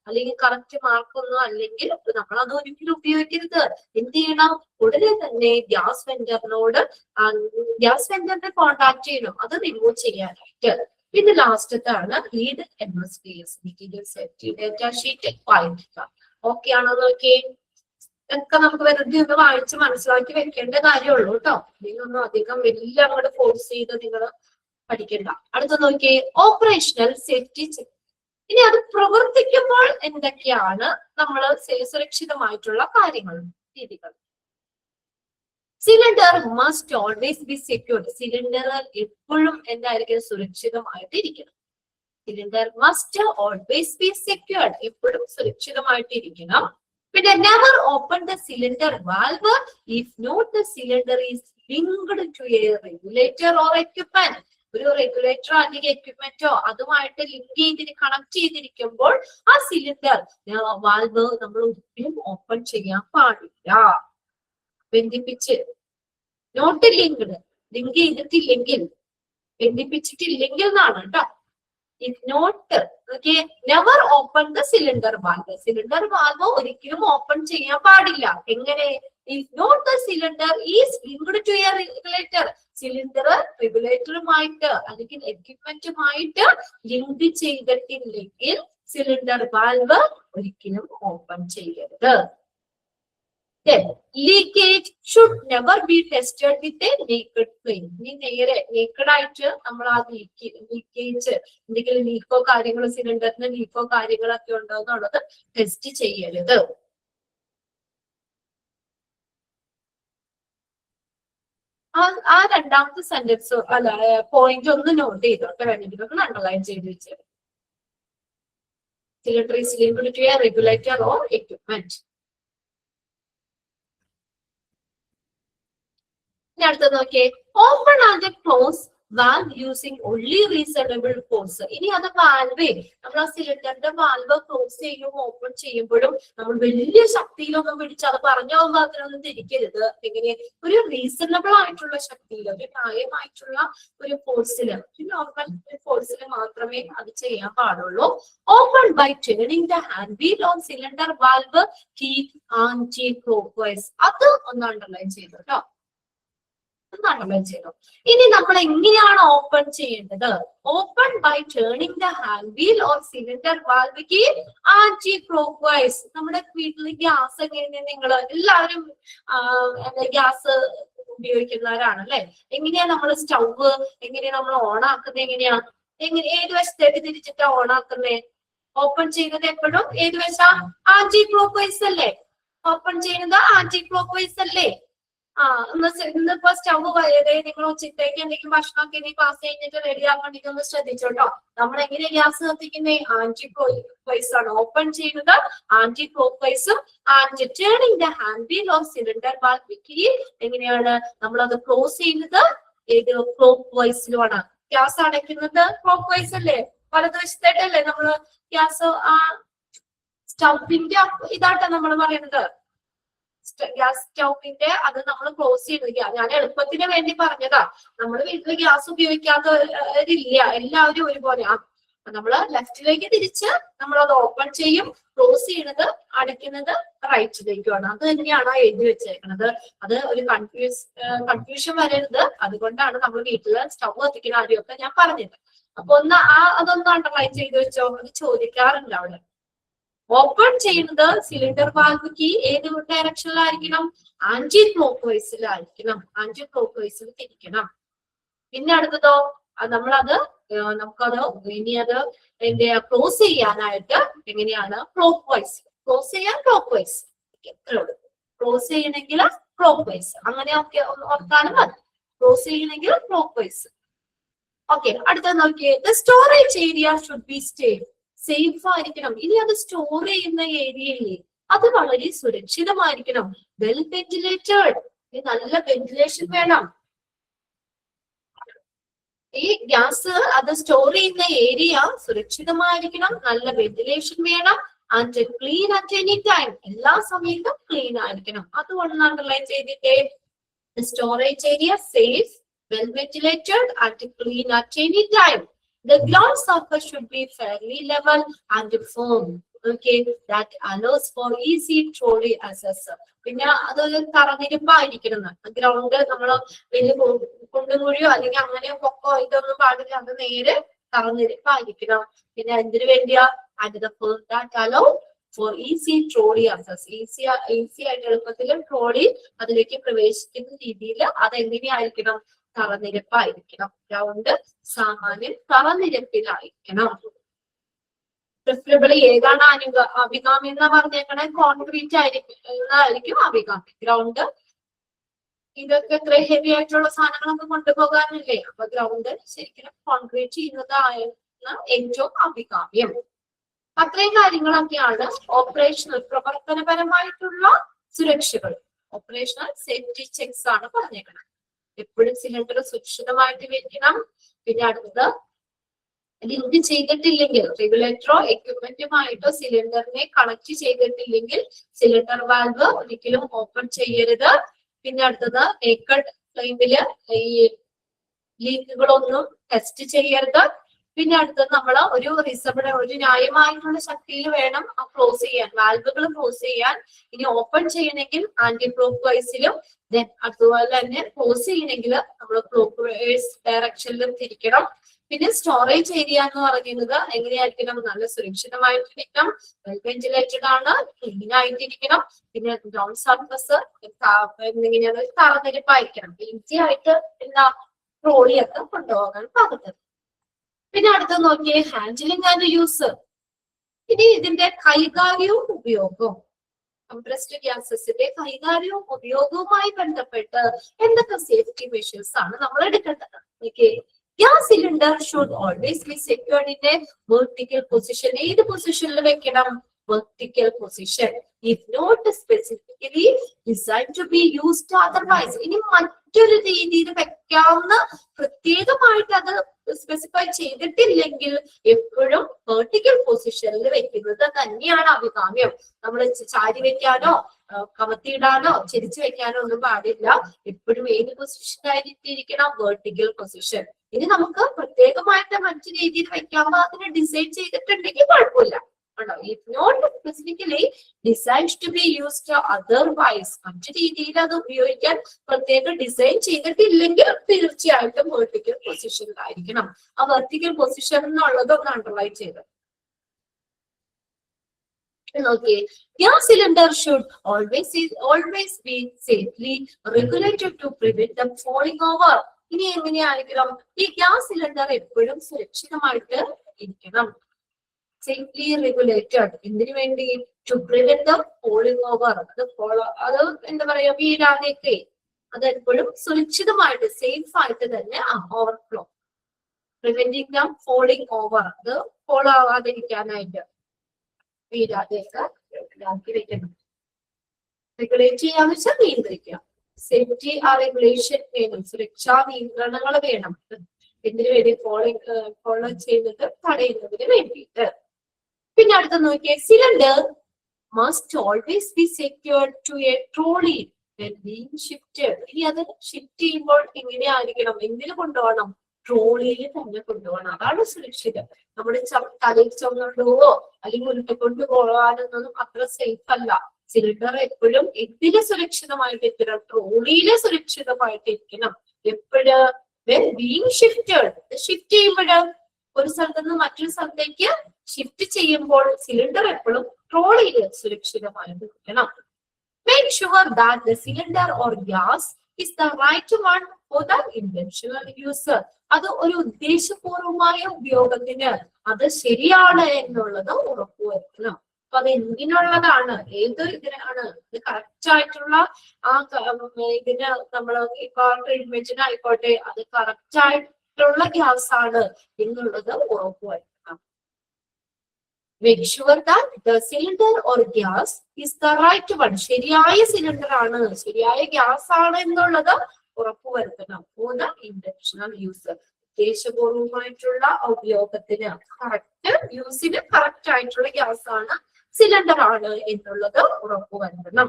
അല്ലെങ്കിൽ കറക്റ്റ് മാർക്കൊന്നും അല്ലെങ്കിൽ നമ്മൾ അത് ഒരിക്കലും ഉപയോഗിക്കരുത്. എന്ത് ചെയ്യണം? ഉടനെ തന്നെ ഗ്യാസ് വെൻഡറിനെ കോൺടാക്ട് ചെയ്യണം, അത് റിമൂവ് ചെയ്യാനായിട്ട്. പിന്നെ ലാസ്റ്റത്താണ് read MSDS material safety data sheet വായിക്കുക. ഓക്കെ ആണോ നോക്കിയേ? ഒക്കെ നമുക്ക് വെറുതെ ഒന്ന് വായിച്ച് മനസ്സിലാക്കി വെക്കേണ്ട കാര്യമുള്ളൂ കേട്ടോ. ഇതിനൊന്നും അധികം വലിയ അങ്ങോട്ട് ഫോഴ്സ് ചെയ്ത് നിങ്ങൾ പഠിക്കണ്ട. അടുത്ത നോക്കിയേ, ഓപ്പറേഷണൽ സേഫ്റ്റി ചെക്ക്. ഇനി അത് പ്രവർത്തിക്കുമ്പോൾ എന്തൊക്കെയാണ് നമ്മൾ സുരക്ഷിതമായിട്ടുള്ള കാര്യങ്ങൾ, രീതികൾ? Cylinder must always be secured. Cylinder എപ്പോഴും എന്തായിരിക്കും? സുരക്ഷിതമായിട്ടിരിക്കണം. Cylinder must always be secured, എപ്പോഴും സുരക്ഷിതമായിട്ടിരിക്കണം. പിന്നെ never open the cylinder valve if not the cylinder is linked to a regulator or equipment. ഒരു റെഗുലേറ്ററോ അല്ലെങ്കിൽ എക്യുപ്മെന്റോ അതുമായിട്ട് കണക്ട് ചെയ്തിരിക്കുമ്പോൾ ആ സിലിണ്ടർ വാൽവ് നമ്മൾ ഒരിക്കലും ഓപ്പൺ ചെയ്യാൻ പാടില്ല. ബന്ധിപ്പിച്ച്, നോട്ട് ലിങ്ക്ഡ്, ലിങ്ക് ചെയ്തിട്ടില്ലെങ്കിൽ, ബന്ധിപ്പിച്ചിട്ടില്ലെങ്കിൽ എന്നാണ് കേട്ടോ. If not, never open the cylinder valve. Cylinder valve ഒരിക്കലും ഓപ്പൺ ചെയ്യാൻ പാടില്ല. എങ്ങനെ? If not the cylinder is linked to a regulator. Cylinder റെഗുലേറ്ററുമായിട്ട് അല്ലെങ്കിൽ എക്യുപ്മെന്റുമായിട്ട് ലിങ്ക് ചെയ്തിട്ടില്ലെങ്കിൽ സിലിണ്ടർ വാൽവ് ഒരിക്കലും ഓപ്പൺ ചെയ്യരുത്. Leakage should never be tested with a naked flame. ഇനി നേരെ നേക്കഡ് ആയിട്ട് നമ്മൾ ആ ലീക്കേജ് എന്തെങ്കിലും ലീക്കോ കാര്യങ്ങളോ, സിലിണ്ടറിന് ലീക്കോ കാര്യങ്ങളൊക്കെ ഉണ്ടോ എന്നുള്ളത് ടെസ്റ്റ് ചെയ്യരുത്. ആ രണ്ടാമത്തെ സെന്റൻസ് അല്ല പോയിന്റ് ഒന്ന് നോട്ട് ചെയ്തോട്ടെ, വേണമെങ്കിൽ ഒന്ന് അണ്ടർലൈൻ ചെയ്ത് വെച്ചത്. Cylinder is linked to a regulator or equipment. ഇനി അടുത്തത് നോക്കിയേ, open and close valve using only reasonable force. ഇനി അത് വാൽവേ നമ്മൾ ആ സിലിണ്ടറിന്റെ വാൽവ് ക്ലോസ് ചെയ്യും ഓപ്പൺ ചെയ്യുമ്പോഴും നമ്മൾ വലിയ ശക്തിയിലൊന്നും പിടിച്ച് അത് പറഞ്ഞ ഭാഗത്തിനൊന്നും തിരിക്കരുത്. എങ്ങനെ? ഒരു റീസണബിൾ ആയിട്ടുള്ള ശക്തിയിൽ, ഒരു ന്യായമായിട്ടുള്ള ഒരു ഫോഴ്സില്, ഒരു നോർമൽ ഫോഴ്സിൽ മാത്രമേ അത് ചെയ്യാൻ പാടുള്ളൂ. Open by turning the hand wheel on cylinder valve keep anti clockwise. അത് ഒന്ന് അണ്ടർലൈൻ ചെയ്തു കേട്ടോ. ചെയ്തു. ഇനി നമ്മൾ എങ്ങനെയാണ് ഓപ്പൺ ചെയ്യേണ്ടത്? Open by turning the hand wheel or cylinder valve keep anti clockwise. നമ്മുടെ വീട്ടിൽ ഗ്യാസ് എങ്ങനെയാണ്? നിങ്ങൾ എല്ലാവരും ഗ്യാസ് ഉപയോഗിക്കുന്നവരാണ് അല്ലെ? എങ്ങനെയാ നമ്മൾ സ്റ്റൗവ് എങ്ങനെയാ നമ്മൾ ഓൺ ആക്കുന്നത്? ഏത് വശത്തേക്ക് തിരിച്ചിട്ടാ ഓൺ ആക്കുന്നേ? ഓപ്പൺ ചെയ്യുന്നത് എപ്പോഴും ഏത് വശാ? ആന്റി ക്ലോക്ക്വൈസ് അല്ലേ? ഓപ്പൺ ചെയ്യുന്നത് ആന്റി ക്ലോക്ക്വൈസ് അല്ലേ? ഇന്നിപ്പോ സ്റ്റവ് നിങ്ങൾ ഉച്ചത്തേക്ക് എന്തെങ്കിലും ഭക്ഷണമൊക്കെ പാസ് കഴിഞ്ഞിട്ട് റെഡി ആക്കണമെങ്കിൽ ഒന്ന് ശ്രദ്ധിച്ചോട്ടോ. നമ്മൾ എങ്ങനെയാ ഗ്യാസ് കത്തിക്കുന്നത്? ആന്റി ക്ലോക്ക്വൈസ് ആണ്. ഓപ്പൺ ചെയ്യുന്നത് ആന്റി ക്ലോക്ക്വൈസും and turning the hand wheel of cylinder valve എങ്ങനെയാണ് നമ്മൾ അത് ക്ലോസ് ചെയ്യുന്നത്? ഏത് ക്ലോക്ക്വൈസിലുമാണ്. ഗ്യാസ് അടയ്ക്കുന്നത് ക്ലോക്ക്വൈസ് അല്ലേ? വലതുവശത്തായിട്ടല്ലേ നമ്മള് ഗ്യാസ് സ്റ്റൗവിന്റെ ഇതാട്ടോ നമ്മൾ പറയുന്നത്. ഗ്യാസ് സ്റ്റൗവിന്റെ അത് നമ്മൾ ക്ലോസ് ചെയ്യുന്നില്ല. ഞാൻ എളുപ്പത്തിന് വേണ്ടി പറഞ്ഞതാ. നമ്മൾ വീട്ടിൽ ഗ്യാസ് ഉപയോഗിക്കാത്തവരില്ല, എല്ലാവരും ഒരുപോലെ. നമ്മൾ ലെഫ്റ്റിലേക്ക് തിരിച്ച് നമ്മളത് ഓപ്പൺ ചെയ്യും. ക്ലോസ് ചെയ്യുന്നത് അടയ്ക്കുന്നത് റൈറ്റിലേക്കുമാണ്. അത് തന്നെയാണ് എഴുതി വെച്ചേക്കുന്നത്. അത് ഒരു കൺഫ്യൂഷൻ വരരുത്. അതുകൊണ്ടാണ് നമ്മൾ വീട്ടില് സ്റ്റൗ കത്തിക്കുന്ന കാര്യമൊക്കെ ഞാൻ പറഞ്ഞത്. അപ്പൊ അതൊന്ന് അണ്ടർലൈൻ ചെയ്ത് വെച്ചോ. അത് ചോദിക്കാറുണ്ട് അവിടെ. ഓപ്പൺ ചെയ്യുന്നത് സിലിണ്ടർ വാൽവ് കീ ഏത് ഡയറക്ഷനിലായിരിക്കണം? ആന്റി ക്ലോക്ക് വൈസിലായിരിക്കണം. ആന്റി ക്ലോക്ക് വൈസിൽ തിരിക്കണം. പിന്നെ അടുത്തതോ നമുക്കത് ഇനി അത് ക്ലോസ് ചെയ്യാനായിട്ട് എങ്ങനെയാണ്? Clockwise. ക്ലോസ് ചെയ്യാൻ ക്ലോക്ക് വൈസ്. ക്ലോസ് ചെയ്യണമെങ്കിൽ ക്ലോക്ക് വൈസ്. അങ്ങനെയൊക്കെ ഓർത്താലും മതി. ക്ലോസ് ചെയ്യണമെങ്കിൽ ക്ലോക്ക് വൈസ്. ഓക്കെ, അടുത്ത നോക്കിയേ. The storage area should be safe ആയിരിക്കണം. ഇനി അത് സ്റ്റോർ ചെയ്യുന്ന ഏരിയയില്ലേ, അത് വളരെ സുരക്ഷിതമായിരിക്കണം. Well ventilated. നല്ല വെന്റിലേഷൻ വേണം. ഈ ഗ്യാസ് അത് സ്റ്റോർ ചെയ്യുന്ന ഏരിയ സുരക്ഷിതമായിരിക്കണം. നല്ല വെന്റിലേഷൻ വേണം. And clean at any time. എല്ലാ സമയത്തും ക്ലീൻ ആയിരിക്കണം. അതുകൊണ്ട് അണ്ടർലൈൻ ചെയ്തിട്ടേ. Storage area safe, well ventilated and clean at any time. The ground surface should be fairly level and firm. Okay, that allows for easy trolley access. പിന്നെ അതൊരു തറനിരപ്പായിരിക്കണം. Ground നമ്മൾ വലിയ കുണ്ടുകുഴിയോ അല്ലെങ്കിൽ അങ്ങനെ പൊക്കോ ഇതൊന്നും പാടില്ല. അത് നേരെ തറനിരപ്പായിരിക്കണം. പിന്നെ എന്തിനു വേണ്ടിയാ? and the firm that allow for easy trolley access. Easy ആയിട്ട് എളുപ്പത്തിൽ ട്രോളി അതിലേക്ക് പ്രവേശിക്കുന്ന രീതിയിൽ അതെങ്ങനെയായിരിക്കണം? തറനിരപ്പായിരിക്കണം. ഗ്രൗണ്ട് സാമാന്യം തറനിരപ്പിലായിരിക്കണം. പ്രിഫറബിളി ഏതാണ് അഭികാമി എന്ന് പറഞ്ഞേക്കണേ? കോൺക്രീറ്റ് ആയിരിക്കും അഭികാമി. ഗ്രൗണ്ട് ഇതൊക്കെ ഇത്ര ഹെവി ആയിട്ടുള്ള സാധനങ്ങളൊക്കെ കൊണ്ടുപോകാനല്ലേ. അപ്പൊ ഗ്രൗണ്ട് ശരിക്കും കോൺക്രീറ്റ് ചെയ്യുന്നതാണ് ഏറ്റവും അഭികാമ്യം. അത്രയും കാര്യങ്ങളൊക്കെയാണ് ഓപ്പറേഷണൽ പ്രവർത്തനപരമായിട്ടുള്ള സുരക്ഷകൾ. ഓപ്പറേഷണൽ സേഫ്റ്റി ചെക്സ് ആണ് പറഞ്ഞേക്കുന്നത്. എപ്പോഴും സിലിണ്ടർ സുരക്ഷിതമായിട്ട് വെക്കണം. പിന്നെ അടുത്തത് ലിങ്ക് ചെയ്തിട്ടില്ലെങ്കിൽ, റെഗുലേറ്ററോ എക്യുപ്മെന്റുമായിട്ടോ സിലിണ്ടറിനെ കണക്ട് ചെയ്തിട്ടില്ലെങ്കിൽ സിലിണ്ടർ വാൽവ് ഒരിക്കലും ഓപ്പൺ ചെയ്യരുത്. പിന്നെ അടുത്തത് നേക്കഡ് ഫ്ലെയിമില് ഈ ലീക്കുകളൊന്നും ടെസ്റ്റ് ചെയ്യരുത്. പിന്നെ അടുത്തത് നമ്മൾ ഒരു ന്യായമായിട്ടുള്ള ശക്തിയിൽ വേണം ക്ലോസ് ചെയ്യാൻ, വാൽവുകൾ ക്ലോസ് ചെയ്യാൻ. ഇനി ഓപ്പൺ ചെയ്യണമെങ്കിൽ ആന്റി ക്ലോക്ക് വൈസിലും അതുപോലെ തന്നെ ക്ലോസ് ചെയ്യണമെങ്കിൽ നമ്മൾ ക്ലോക്ക് വൈസ് ഡയറക്ഷനിലും തിരിക്കണം. പിന്നെ സ്റ്റോറേജ് ഏരിയ എന്ന് പറയുന്നത് എങ്ങനെയായിരിക്കണം? നല്ല സുരക്ഷിതമായിട്ടിരിക്കണം. വെൽ വെന്റിലേറ്റഡ് ആണ്, ക്ലീൻ ആയിട്ടിരിക്കണം. പിന്നെ ഗ്രൗണ്ട് സർഫസ് എങ്ങനെയാണ്? തറനിരപ്പായിരിക്കണം. ഈസി ആയിട്ട് ട്രോളിയൊക്കെ കൊണ്ടുപോകാൻ പാകത്തത്. പിന്നെ അടുത്ത നോക്കിയേ, ഹാൻഡിലിംഗ് ആൻഡ് യൂസ്. ഇനി ഇതിന്റെ കൈകാര്യവും ഉപയോഗവും, കംപ്രസ്ഡ് ഗ്യാസസിന്റെ കൈകാര്യവും ഉപയോഗവുമായി ബന്ധപ്പെട്ട് എന്തൊക്കെ സേഫ്റ്റി മെഷേഴ്സ് ആണ് നമ്മൾ എടുക്കേണ്ടത്? Okay, gas cylinder should always be secured in a vertical position. ഏത് പൊസിഷനിൽ വെക്കണം? Vertical position. If not specifically designed to be used otherwise. ഇനി മറ്റൊരു രീതിയിൽ വെക്കാവുന്ന പ്രത്യേകമായിട്ട് അത് സ്പെസിഫൈ ചെയ്തിട്ടില്ലെങ്കിൽ എപ്പോഴും വെർട്ടിക്കൽ പൊസിഷനിൽ വെക്കുന്നത് തന്നെയാണ് അഭികാമ്യം. നമ്മൾ ചാരി വെക്കാനോ കമത്തിയിടാനോ ചെരിച്ചു വെക്കാനോ ഒന്നും പാടില്ല. എപ്പോഴും ഏത് പൊസിഷനായിരിക്കണം? Vertical position. ഇനി നമുക്ക് പ്രത്യേകമായിട്ട് മറ്റു രീതിയിൽ വെക്കാമോ അതിന് ഡിസൈൻ ചെയ്തിട്ടുണ്ടെങ്കിൽ കുഴപ്പമില്ല. If not specifically designed to be used otherwise, മറ്റു രീതിയിൽ അത് ഉപയോഗിക്കാൻ പ്രത്യേകം ഡിസൈൻ ചെയ്തിട്ടില്ലെങ്കിൽ തീർച്ചയായിട്ടും വെർട്ടിക്കൽ പൊസിഷനിലായിരിക്കണം. ആ വെർട്ടിക്കൽ പൊസിഷൻ എന്നുള്ളത് ഒന്ന് അണ്ടർലൈൻ ചെയ്ത് നോക്കിയേ. Gas cylinder should always be safely regulated to prevent them falling over. ഇനി എങ്ങനെയായിരിക്കണം? ഈ ഗ്യാസ് സിലിണ്ടർ എപ്പോഴും സുരക്ഷിതമായിട്ട് ഇരിക്കണം. Safely regulated. എന്തിനു വേണ്ടി? To prevent them falling over. അത് എന്താ പറയാ, വീഴാതെയൊക്കെ അത് എപ്പോഴും സുരക്ഷിതമായിട്ട് സേഫ് ആയിട്ട് തന്നെ overflow, preventing them falling over, അത് ഫോളോ ആവാതിരിക്കാനായിട്ട് വീഴാതെയൊക്കെ ഇതാക്കി വെക്കണം. റെഗുലേറ്റ് ചെയ്യാന്ന് വെച്ചാൽ നിയന്ത്രിക്കുക. സേഫ്റ്റി ആ റെഗുലേഷൻ വേണം, സുരക്ഷാ നിയന്ത്രണങ്ങൾ വേണം. എന്തിനു വേണ്ടി? ഫോളോ ചെയ്യുന്നത് തടയുന്നതിന് വേണ്ടിയിട്ട്. പിന്നെ അടുത്ത നോക്കിയേ, cylinder must always be secured to a trolley when being shifted. ഇനി അത് ഷിഫ്റ്റ് ചെയ്യുമ്പോൾ എങ്ങനെയായിരിക്കണം, എന്തിനു കൊണ്ടുപോകണം, ട്രോളിയിൽ തന്നെ കൊണ്ടുപോകണം. അതാണ് സുരക്ഷിതം. നമ്മുടെ തലയിൽ ചുമന്നുകൊണ്ടുപോവോ അല്ലെങ്കിൽ ഉരുട്ടിക്കൊണ്ട് പോകാനൊന്നും അത്ര സേഫ് അല്ല. സിലിണ്ടർ എപ്പോഴും എന്തിന് സുരക്ഷിതമായിട്ട് ഇരിക്കണം, ട്രോളിയില് സുരക്ഷിതമായിട്ട് ഇരിക്കണം. എപ്പോഴും ബീങ് ഷിഫ്റ്റഡ്, ഷിഫ്റ്റ് ചെയ്യുമ്പോൾ ഒരു സ്ഥലത്ത് നിന്ന് മറ്റൊരു സ്ഥലത്തേക്ക് ഷിഫ്റ്റ് ചെയ്യുമ്പോൾ സിലിണ്ടർ എപ്പോഴും ട്രോളിയിൽ സുരക്ഷിതമായിട്ട് ഇരിക്കണം. Make sure that the cylinder or gas is the right one for the intentional use. അത് ഒരു ഉദ്ദേശപൂർവമായ ഉപയോഗത്തിന് അത് ശരിയാണ് എന്നുള്ളത് ഉറപ്പുവരുത്തണം. അപ്പൊ അത് എന്തിനുള്ളതാണ്, ഏത് ഇതിനാണ്, ഇത് കറക്റ്റ് ആയിട്ടുള്ള ആ ഇതിന് നമ്മള് ഇമേജിനായിക്കോട്ടെ അത് കറക്റ്റ് ആയിട്ടുള്ള ഗ്യാസ് ആണ് എന്നുള്ളത് ഉറപ്പുവരുത്തണം. Make sure that the cylinder or gas is the right one. ശരിയായ സിലിണ്ടർ ആണ്, ശരിയായ ഗ്യാസ് ആണ് എന്നുള്ളത് ഉറപ്പുവരുത്തണം. For the intentional use. ഉദ്ദേശപൂർവമായിട്ടുള്ള ഉപയോഗത്തിന് കറക്റ്റ് യൂസിന് കറക്റ്റ് ആയിട്ടുള്ള ഗ്യാസ് ആണ്, സിലിണ്ടർ ആണ് എന്നുള്ളത് ഉറപ്പുവരുത്തണം.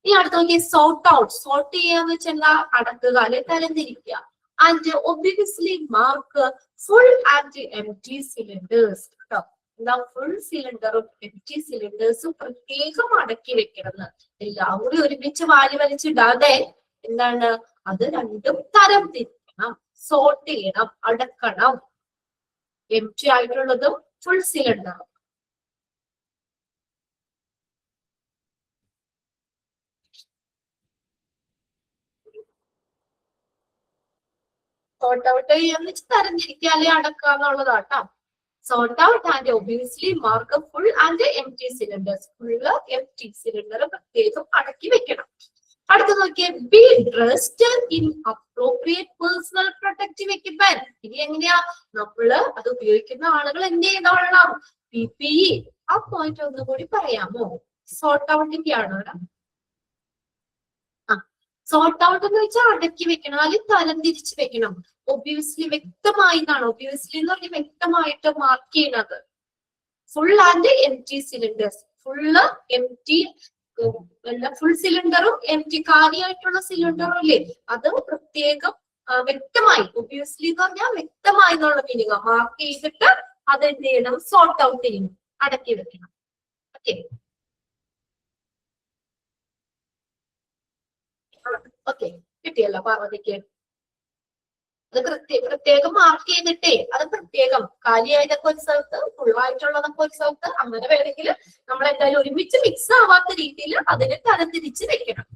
ഇനി അടുത്ത നോക്കിയ സോർട്ട് ഔട്ട്. സോർട്ട് ചെയ്യാന്ന് വെച്ചാൽ അടക്കുക അല്ലെ തരംതിരിക്കുക. And obviously mark full and empty cylinders. എന്താ, ഫുൾ സിലിണ്ടറും എംപ്റ്റി സിലിണ്ടേഴ്സും പ്രത്യേകം അടക്കി വെക്കണം. എല്ലാം കൂടി ഒരുമിച്ച് വാരി വലിച്ചിടാതെ എന്താണ്, അത് രണ്ടും തരം തിരിക്കണം, സോർട്ട് ചെയ്യണം, അടക്കണം. എംപ്റ്റി ആയിട്ടുള്ളതും ഫുൾ സിലിണ്ടറും. സോർട്ട് ഔട്ട് ചെയ്യാന്ന് വെച്ച് തരംതിരിക്കുക അല്ലെ അടക്കുക എന്നുള്ളതാട്ടോ. Sort out and obviously mark a full and empty cylinders. Full empty cylinder പ്രത്യേകം അടക്കി വെക്കണം. അടുത്ത നോക്കിയേ, be dressed in appropriate personal protective equipment. ഇനി എങ്ങനെയാ നമ്മള് അത് ഉപയോഗിക്കുന്ന ആളുകൾ എന്ത് ചെയ്തോളണം, PPE. ആ പോയിന്റ് ഒന്നുകൂടി പറയാമോ? സോർട്ട് ഔട്ടിന്റെ ആണ്. സോർട്ട് ഔട്ട് എന്ന് വെച്ചാൽ അടക്കി വെക്കണം അല്ലെങ്കിൽ തരം തിരിച്ച് വെക്കണം. ഒബ്വിയസ്ലി വ്യക്തമായി എന്നാണ്, ഒബ്വിയസ്ലി എന്ന് പറഞ്ഞാൽ വ്യക്തമായിട്ട് മാർക്ക് ചെയ്യുന്നത്. Full and empty cylinders. Full empty, full സിലിണ്ടറും എംപ്റ്റി കാര്യമായിട്ടുള്ള സിലിണ്ടറും ഇല്ലേ, അത് പ്രത്യേകം വ്യക്തമായി, ഒബ്വിയസ്ലി എന്ന് പറഞ്ഞാൽ വ്യക്തമായി എന്നുള്ള മീനിങ് മാർക്ക് ചെയ്തിട്ട് അത് എന്ത് ചെയ്യണം, സോർട്ട് ഔട്ട് ചെയ്യണം, അടക്കി വെക്കണം. ഓക്കെ ഓക്കെ കിട്ടിയല്ലോ പാർവതിക്ക്. അത് പ്രത്യേകം മാർക്ക് ചെയ്തിട്ടേ അത് പ്രത്യേകം കാലിയായതൊക്കെ ഒരു സ്ഥലത്ത്, ഫുള്ളായിട്ടുള്ളതൊക്കെ ഒരു സ്ഥലത്ത്, അങ്ങനെ വേണമെങ്കിൽ നമ്മൾ എന്തായാലും ഒരുമിച്ച് മിക്സ് ആവാത്ത രീതിയിൽ അതിനെ തരംതിരിച്ച് വെക്കണം.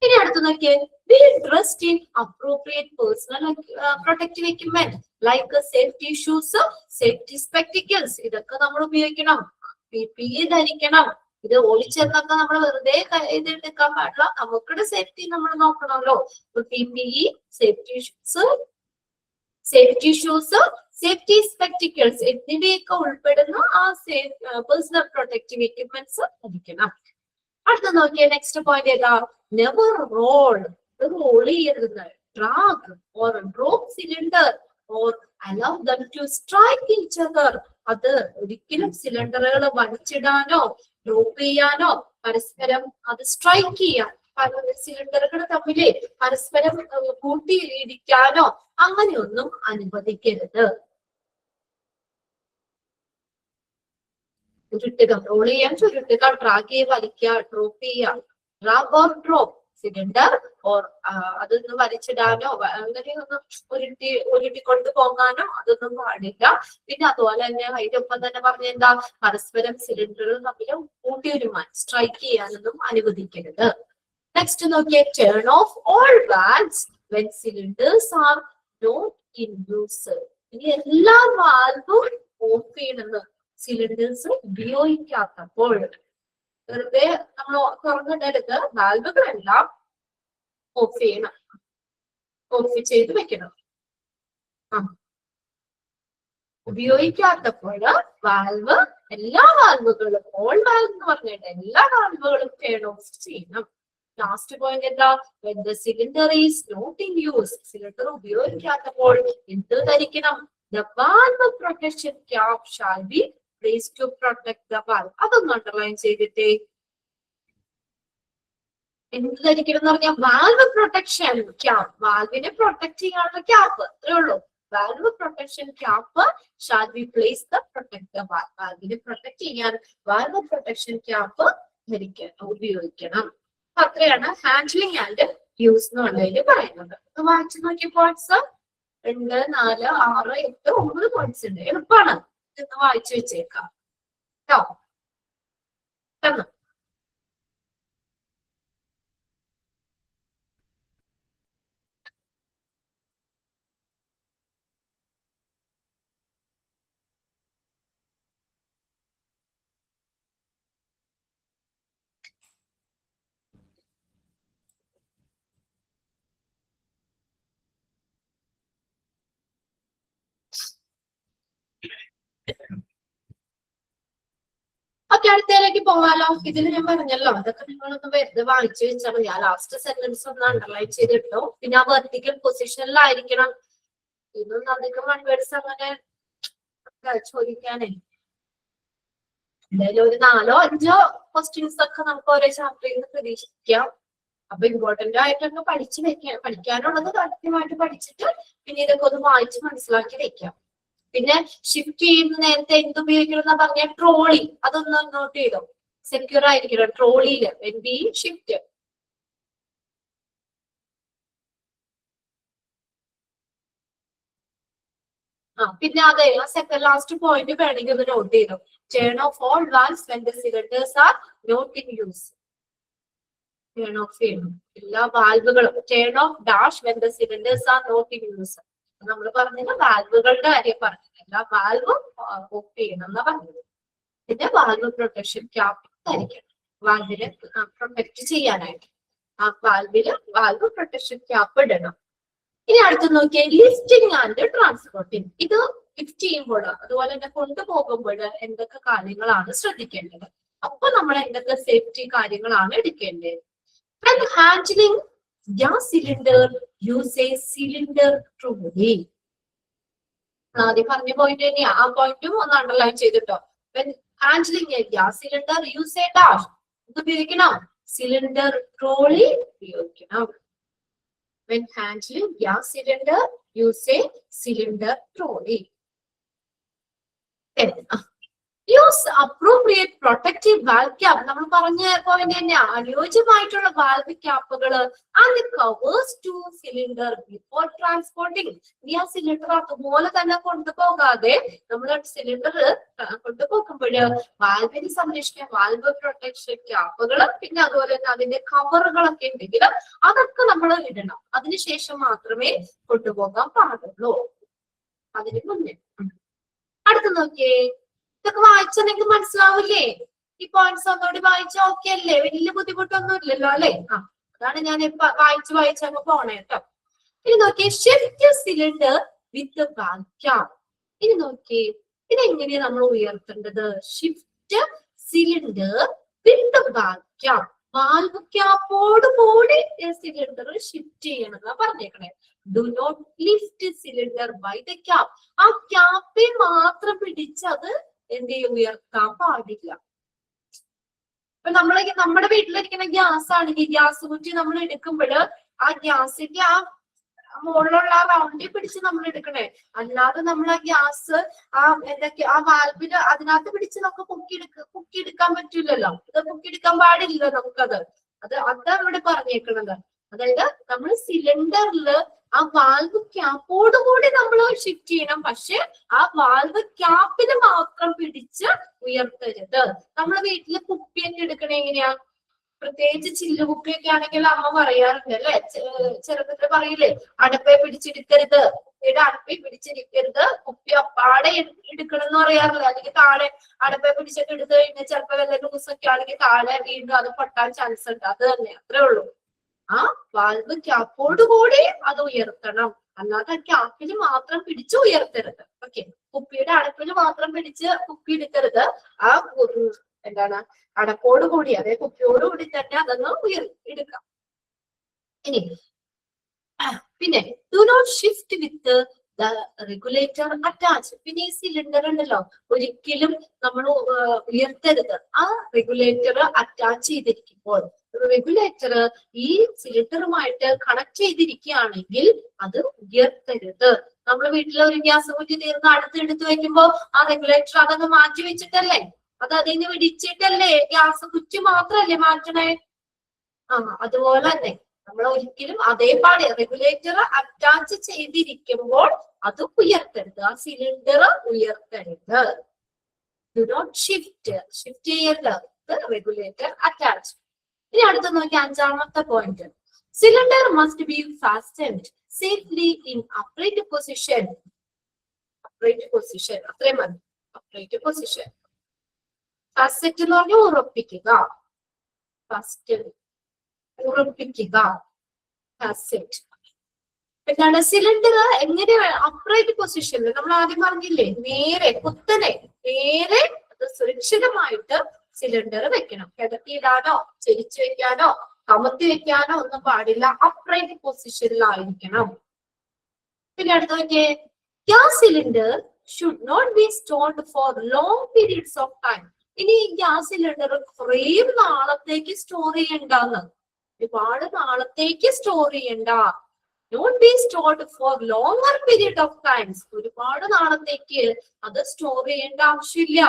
ഇനി അടുത്ത് നോക്കിയേ, be dressed in appropriate personal protective equipment like safety shoes, safety spectacles. ഇതൊക്കെ നമ്മൾ ഉപയോഗിക്കണം. PPE ധരിക്കണം. ഇത് ഓടിച്ചെന്നൊക്കെ നമ്മൾ വെറുതെ ഇതെടുക്കാൻ പാടില്ല, നമുക്കുടെ സേഫ്റ്റി നമ്മൾ നോക്കണമല്ലോ. PPE, safety shoes, safety spectacles എന്നിവയൊക്കെ ഉൾപ്പെടുന്ന ആ പേഴ്സണൽ പ്രൊട്ടക്റ്റീവ് എക്യുപ്മെന്റ്സ് ധരിക്കണം. അടുത്ത നോക്കിയ നെക്സ്റ്റ് പോയിന്റ് ഏതാ, നെവർ റോൾ ചെയ്യരുത്, drag or drop cylinder or allow them to strike each other. അത് ഒരിക്കലും സിലിണ്ടറുകൾ വലിച്ചിടാനോ ഡ്രോപ്പ് ചെയ്യാനോ പരസ്പരം അത് സ്ട്രൈക്ക് ചെയ്യാൻ, സിലിണ്ടറുകൾ തമ്മിൽ പരസ്പരം കൂട്ടിയിടിക്കാനോ അങ്ങനെയൊന്നും അനുവദിക്കരുത്. ചുരുട്ടുക, റോൾ ചെയ്യാൻ ചുരുട്ടുക, ഡ്രാഗ് ചെയ്യുക, വലിക്കുക, ഡ്രോപ്പ് ചെയ്യുക. Drag or drop cylinder or അതൊന്നും വലിച്ചിടാനോ അങ്ങനെയൊന്നും ഉരുട്ടി കൊണ്ടുപോകാനോ അതൊന്നും പാടില്ല. പിന്നെ അതുപോലെ തന്നെ അതിനൊപ്പം തന്നെ പറഞ്ഞെന്താ, പരസ്പരം സിലിണ്ടറുകൾ തമ്മിൽ കൂട്ടിയൊരുമാൻ സ്ട്രൈക്ക് ചെയ്യാനൊന്നും അനുവദിക്കരുത്. നെക്സ്റ്റ് നോക്കിയേ, turn off all valves when cylinders are not in use. ഇനി എല്ലാ വാൽവും ഓഫ് ചെയ്യണമെന്ന്, സിലിണ്ടേഴ്സ് ഉപയോഗിക്കാത്തപ്പോൾ. വെറുതെ നമ്മൾ തുറന്നിട്ടെടുത്ത് വാൽവുകളെല്ലാം ഓഫ് ചെയ്യണം, ഓഫ് ചെയ്ത് വെക്കണം. ഉപയോഗിക്കാത്തപ്പോൾ വാൽവ്, എല്ലാ വാൽവുകളും, ഓൾ വാൽവ് എന്ന് പറഞ്ഞിട്ട് എല്ലാ വാൽവുകളും ടേൺ ഓഫ് ചെയ്യണം. ലാസ്റ്റ് പോയിന്റ് എന്താ, when the cylinder is not in use, സിലിണ്ടർ ഉപയോഗിക്കാത്തപ്പോൾ എന്ത് ധരിക്കണം, the valve protection cap shall be placed to protect the valve. അതൊന്ന് അണ്ടർലൈൻ ചെയ്തിട്ടേ. എന്തായിരിക്കും എന്ന് പറഞ്ഞാൽ വാൽവ് പ്രൊട്ടക്ഷൻ ക്യാപ്പ്, വാൽവിനെ പ്രൊട്ടക്ട് ചെയ്യാനുള്ള ക്യാപ്പ്, അത്രേ ഉള്ളൂ. Valve protection cap shall be place the protect the valve. വാൽവിനെ പ്രൊട്ടക്ട് ചെയ്യാൻ വാൽവ് പ്രൊട്ടക്ഷൻ ക്യാപ്പ് ഉപയോഗിക്കണം. അത്രയാണ് ഹാൻഡ്ലിംഗ് ആൻഡ് യൂസ് എന്ന് പറഞ്ഞതിൽ പറയുന്നത്. വായിച്ചു നോക്കിയ പോയിന്റ്സ് 2, 4, 6, 8, 9 പോയിന്റ്സ് ഉണ്ട്. എളുപ്പമാണ്, ഇതൊന്ന് വായിച്ചു വെച്ചേക്കാം കേട്ടോ. ഓക്കെ, അടുത്തതിലേക്ക് പോകാലോ. ഇതിൽ ഞാൻ പറഞ്ഞല്ലോ, അതൊക്കെ നിങ്ങളൊന്ന് വെറുതെ വായിച്ചു വെച്ചാൽ മതി. ആ ലാസ്റ്റ് സെന്റൻസ് ഒന്ന് അണ്ടർലൈൻ ചെയ്തിട്ടോ. പിന്നെ ആ വെർട്ടിക്കൽ പൊസിഷനിലായിരിക്കണം. ഇതൊന്നും അധികം കൺവേർട്സ് അങ്ങനെ ചോദിക്കാനേ. എന്തായാലും ഒരു 4 or 5 ക്വസ്റ്റ്യൻസ് ഒക്കെ നമുക്ക് ഓരോ ചാപ്റ്ററിൽ നിന്ന് പ്രതീക്ഷിക്കാം. അപ്പൊ ഇമ്പോർട്ടന്റ് ആയിട്ടൊക്കെ പഠിച്ചു വെക്കാം. പഠിക്കാനുള്ളത് കൃത്യമായിട്ട് പഠിച്ചിട്ട് പിന്നെ ഇതൊക്കെ ഒന്ന് വായിച്ച് മനസ്സിലാക്കി വെക്കാം. പിന്നെ ഷിഫ്റ്റ് ചെയ്യുന്ന നേരത്തെ എന്തുപയോഗിക്കണം എന്നാ പറഞ്ഞ ട്രോളി, അതൊന്ന് നോട്ട് ചെയ്തോ. സെക്യൂർ ആയിരിക്കണം ട്രോളിയില് ഷിഫ്റ്റ്. പിന്നെ അതെ, ആ സെക്കൻഡ് ലാസ്റ്റ് പോയിന്റ് വേണമെങ്കിൽ ഒന്ന് നോട്ട് ചെയ്തോ. Turn off all valves when the cylinders are not in use. Turn off ചെയ്യണം എല്ലാ വാൽവുകളും. Turn off dash when the cylinders are not in use. നമ്മൾ പറഞ്ഞത് വാൽവുകളുടെ കാര്യം പറഞ്ഞത്, എല്ലാ വാൽവും ഓഫ് ചെയ്യണം എന്നാ പറഞ്ഞത്. പിന്നെ വാൽവ് പ്രൊട്ടക്ഷൻ ക്യാപ്പ് ധരിക്കണം, വാൽവിനെ പ്രൊട്ടക്ട് ചെയ്യാനായിട്ട്. ആ വാൽവില് വാൽവ് പ്രൊട്ടക്ഷൻ ക്യാപ്പ് ഇടണം. ഇനി അടുത്ത് നോക്കിയാൽ ലിഫ്റ്റിംഗ് ആൻഡ് ട്രാൻസ്പോർട്ടിങ്. ഇത് ലിഫ്റ്റ് ചെയ്യുമ്പോൾ അതുപോലെ തന്നെ കൊണ്ടുപോകുമ്പോൾ എന്തൊക്കെ കാര്യങ്ങളാണ് ശ്രദ്ധിക്കേണ്ടത്, അപ്പൊ നമ്മൾ എന്തൊക്കെ സേഫ്റ്റി കാര്യങ്ങളാണ് എടുക്കേണ്ടത്. When handling gas cylinder, use a cylinder trolley. ആദ്യം പറഞ്ഞ പോയിന്റ് തന്നെയാ, ആ പോയിന്റും ഒന്ന് അണ്ടർലൈൻ ചെയ്തിട്ടോ. When handling a gas cylinder, use a dash. ഇത് ഉപയോഗിക്കണം, സിലിണ്ടർ ട്രോളി ഉപയോഗിക്കണം. When handling gas cylinder, use a cylinder trolley. Use appropriate protective valve cap. നമ്മൾ പറഞ്ഞ പോയിന്റ് തന്നെയാ, അനുയോജ്യമായിട്ടുള്ള വാൽവ് ക്യാപ്പുകള് and covers to cylinder before transporting. ഈ ആ സിലിണ്ടർ അതുപോലെ തന്നെ കൊണ്ടുപോകാതെ നമ്മൾ സിലിണ്ടർ കൊണ്ടുപോകുമ്പോൾ വാൽവിനെ സംരക്ഷിക്കാൻ വാൽവ് പ്രൊട്ടക്ഷൻ ക്യാപ്പുകള്, പിന്നെ അതുപോലെ തന്നെ അതിന്റെ കവറുകളൊക്കെ ഉണ്ടെങ്കിൽ അതൊക്കെ നമ്മൾ ഇടണം. അതിനുശേഷം മാത്രമേ കൊണ്ടുപോകാൻ പാടുള്ളൂ, അതിന് മുന്നേ. അടുത്ത് നോക്കിയേ, ഇതൊക്കെ വായിച്ചെങ്കിൽ മനസ്സിലാവില്ലേ? ഈ പോയിന്റ്സ് ഒന്നുകൂടി വായിച്ച ഓക്കെ അല്ലേ? വലിയ ബുദ്ധിമുട്ടൊന്നും ഇല്ലല്ലോ അല്ലെ? അതാണ് ഞാൻ വായിച്ചങ്ങ് പോണേ കേട്ടോ. ഇനി നോക്കിയേ, shift cylinder with valve cap. ഇനി നോക്കിയേ, ഇതെങ്ങനെയാ നമ്മൾ ഉയർത്തേണ്ടത്? Shift cylinder with valve cap. Valve ക്യാപ്പോട് കൂടി സിലിണ്ടർ ഷിഫ്റ്റ് ചെയ്യണം എന്നാ പറഞ്ഞേക്കണേ. Do not lift cylinder by the cap. ആ ക്യാപ്പിൽ മാത്രം പിടിച്ചത് എന്ത് ചെയ്യും, ഉയർത്താൻ പാടില്ല. ഇപ്പൊ നമ്മുടെ വീട്ടിലിരിക്കുന്ന ഗ്യാസ് ആണെങ്കിൽ ഗ്യാസ് കുറ്റി നമ്മൾ എടുക്കുമ്പോൾ ആ ഗ്യാസിന്റെ ആ മുകളിലുള്ള ആ റൗണ്ടിൽ പിടിച്ച് നമ്മൾ എടുക്കണേ. അല്ലാതെ നമ്മൾ ആ ഗ്യാസ് ആ വാൽവില് അതിനകത്ത് പിടിച്ച് നമുക്ക് പൊക്കിയെടുക്കാൻ പറ്റില്ലല്ലോ. ഇത് പൊക്കിയെടുക്കാൻ പാടില്ല നമുക്കത്. അതാണ് ഇവിടെ പറഞ്ഞേക്കണത്. അതായത് നമ്മൾ സിലിണ്ടറിൽ ആ വാൽവ് ക്യാപ്പോട് കൂടി നമ്മൾ ഷിഫ്റ്റ് ചെയ്യണം. പക്ഷെ ആ വാൽവ് ക്യാപ്പിന് മാത്രം പിടിച്ച് ഉയർത്തരുത്. നമ്മളെ വീട്ടില് കുപ്പിയൊക്കെ എടുക്കണേ എങ്ങനെയാ? പ്രത്യേകിച്ച് ചില്ല് കുപ്പിയൊക്കെ ആണെങ്കിൽ അമ്മ പറയാറുണ്ട് അല്ലെ, ചെറുപ്പത്തിൽ പറയില്ലേ, അടുപ്പെ പിടിച്ചെടുക്കരുത്, കുപ്പിയുടെ അടുപ്പെ പിടിച്ചിരിക്കരുത്, കുപ്പി അപ്പാടെ എടുക്കണം എന്ന് പറയാറില്ല. അല്ലെങ്കിൽ താഴെ അടുപ്പെ പിടിച്ചൊക്കെ എടുത്തു കഴിഞ്ഞാൽ ചിലപ്പോ വല്ല ദിവസമൊക്കെ ആണെങ്കിൽ താഴെ വീണ്ടും അത് പൊട്ടാൻ ചാൻസ് ഉണ്ട്. അത് തന്നെ, അത്രേ ഉള്ളൂ. ആ വാൽവ് ക്യാപ്പോട് കൂടി അത് ഉയർത്തണം, അല്ലാതെ ക്യാപ്പിൽ മാത്രം പിടിച്ച് ഉയർത്തരുത്. ഓക്കെ, കുപ്പിയുടെ അടപ്പിൽ മാത്രം പിടിച്ച് കുപ്പി എടുക്കരുത്. ആ എന്താണ് അടപ്പോട് കൂടി, അതായത് കുപ്പിയോട് കൂടി തന്നെ അതൊന്ന് എടുക്കാം. ഇനി പിന്നെ do not shift with regulator attach. പിന്നെ ഈ സിലിണ്ടർ ഉണ്ടല്ലോ, ഒരിക്കലും നമ്മൾ ഉയർത്തരുത്. ആ റെഗുലേറ്റർ അറ്റാച്ച് ചെയ്തിരിക്കുമ്പോൾ റെഗുലേറ്റർ ഈ സിലിണ്ടറുമായിട്ട് കണക്ട് ചെയ്തിരിക്കുകയാണെങ്കിൽ അത് ഉയർത്തരുത്. നമ്മൾ വീട്ടിലെ ഒരു ഗ്യാസ് കുറ്റി തീർന്ന് അടുത്ത് വെക്കുമ്പോ ആ റെഗുലേറ്റർ അതങ്ങ് മാറ്റി വെച്ചിട്ടല്ലേ, അത് അതിന് പിടിച്ചിട്ടല്ലേ ഗ്യാസ് കുറ്റി മാത്രല്ലേ മാറ്റണേ. അതുപോലെ തന്നെ നമ്മൾ ഒരിക്കലും അതേപാടെ റെഗുലേറ്റർ അറ്റാച്ച് ചെയ്തിരിക്കുമ്പോൾ അത് ഉയർത്തരുത്, ആ സിലിണ്ടർ ഉയർത്തരുത്. ഡു നോട്ട് ഷിഫ്റ്റ് ചെയ്യരുത് റെഗുലേറ്റർ അറ്റാച്ച്. ഇനി അടുത്ത് നോക്കി അഞ്ചാമത്തെ point. Cylinder must be fastened safely in upright position. അത്രയും മതി. Upright position. ഫാസ്റ്റ് എന്ന് പറഞ്ഞാൽ ഉറപ്പിക്കുക. എന്താണ് സിലിണ്ടർ എങ്ങനെ അപ്രൈറ്റ് പൊസിഷനിൽ നമ്മൾ ആദ്യം പറഞ്ഞില്ലേ, നേരെ കുത്തനെ നേരെ സുരക്ഷിതമായിട്ട് സിലിണ്ടർ വെക്കണം. കിടത്തിയിടാനോ ചെരിച്ചു വെക്കാനോ കമത്തി വെക്കാനോ ഒന്നും പാടില്ല, അപ്രൈറ്റ് പൊസിഷനിലായിരിക്കണം. പിന്നെ അടുത്ത നോക്കിയേ, gas cylinder should not be stored for long periods of time. ഇനി ഗ്യാസ് സിലിണ്ടർ കുറേ നാളത്തേക്ക് സ്റ്റോർ ചെയ്യണ്ടെന്ന്, ഒരുപാട് നാളത്തേക്ക് സ്റ്റോർ ചെയ്യണ്ട. Not be stored for longer period of times. ഒരുപാട് നാളത്തേക്ക് അത് സ്റ്റോർ ചെയ്യേണ്ട ആവശ്യമില്ല.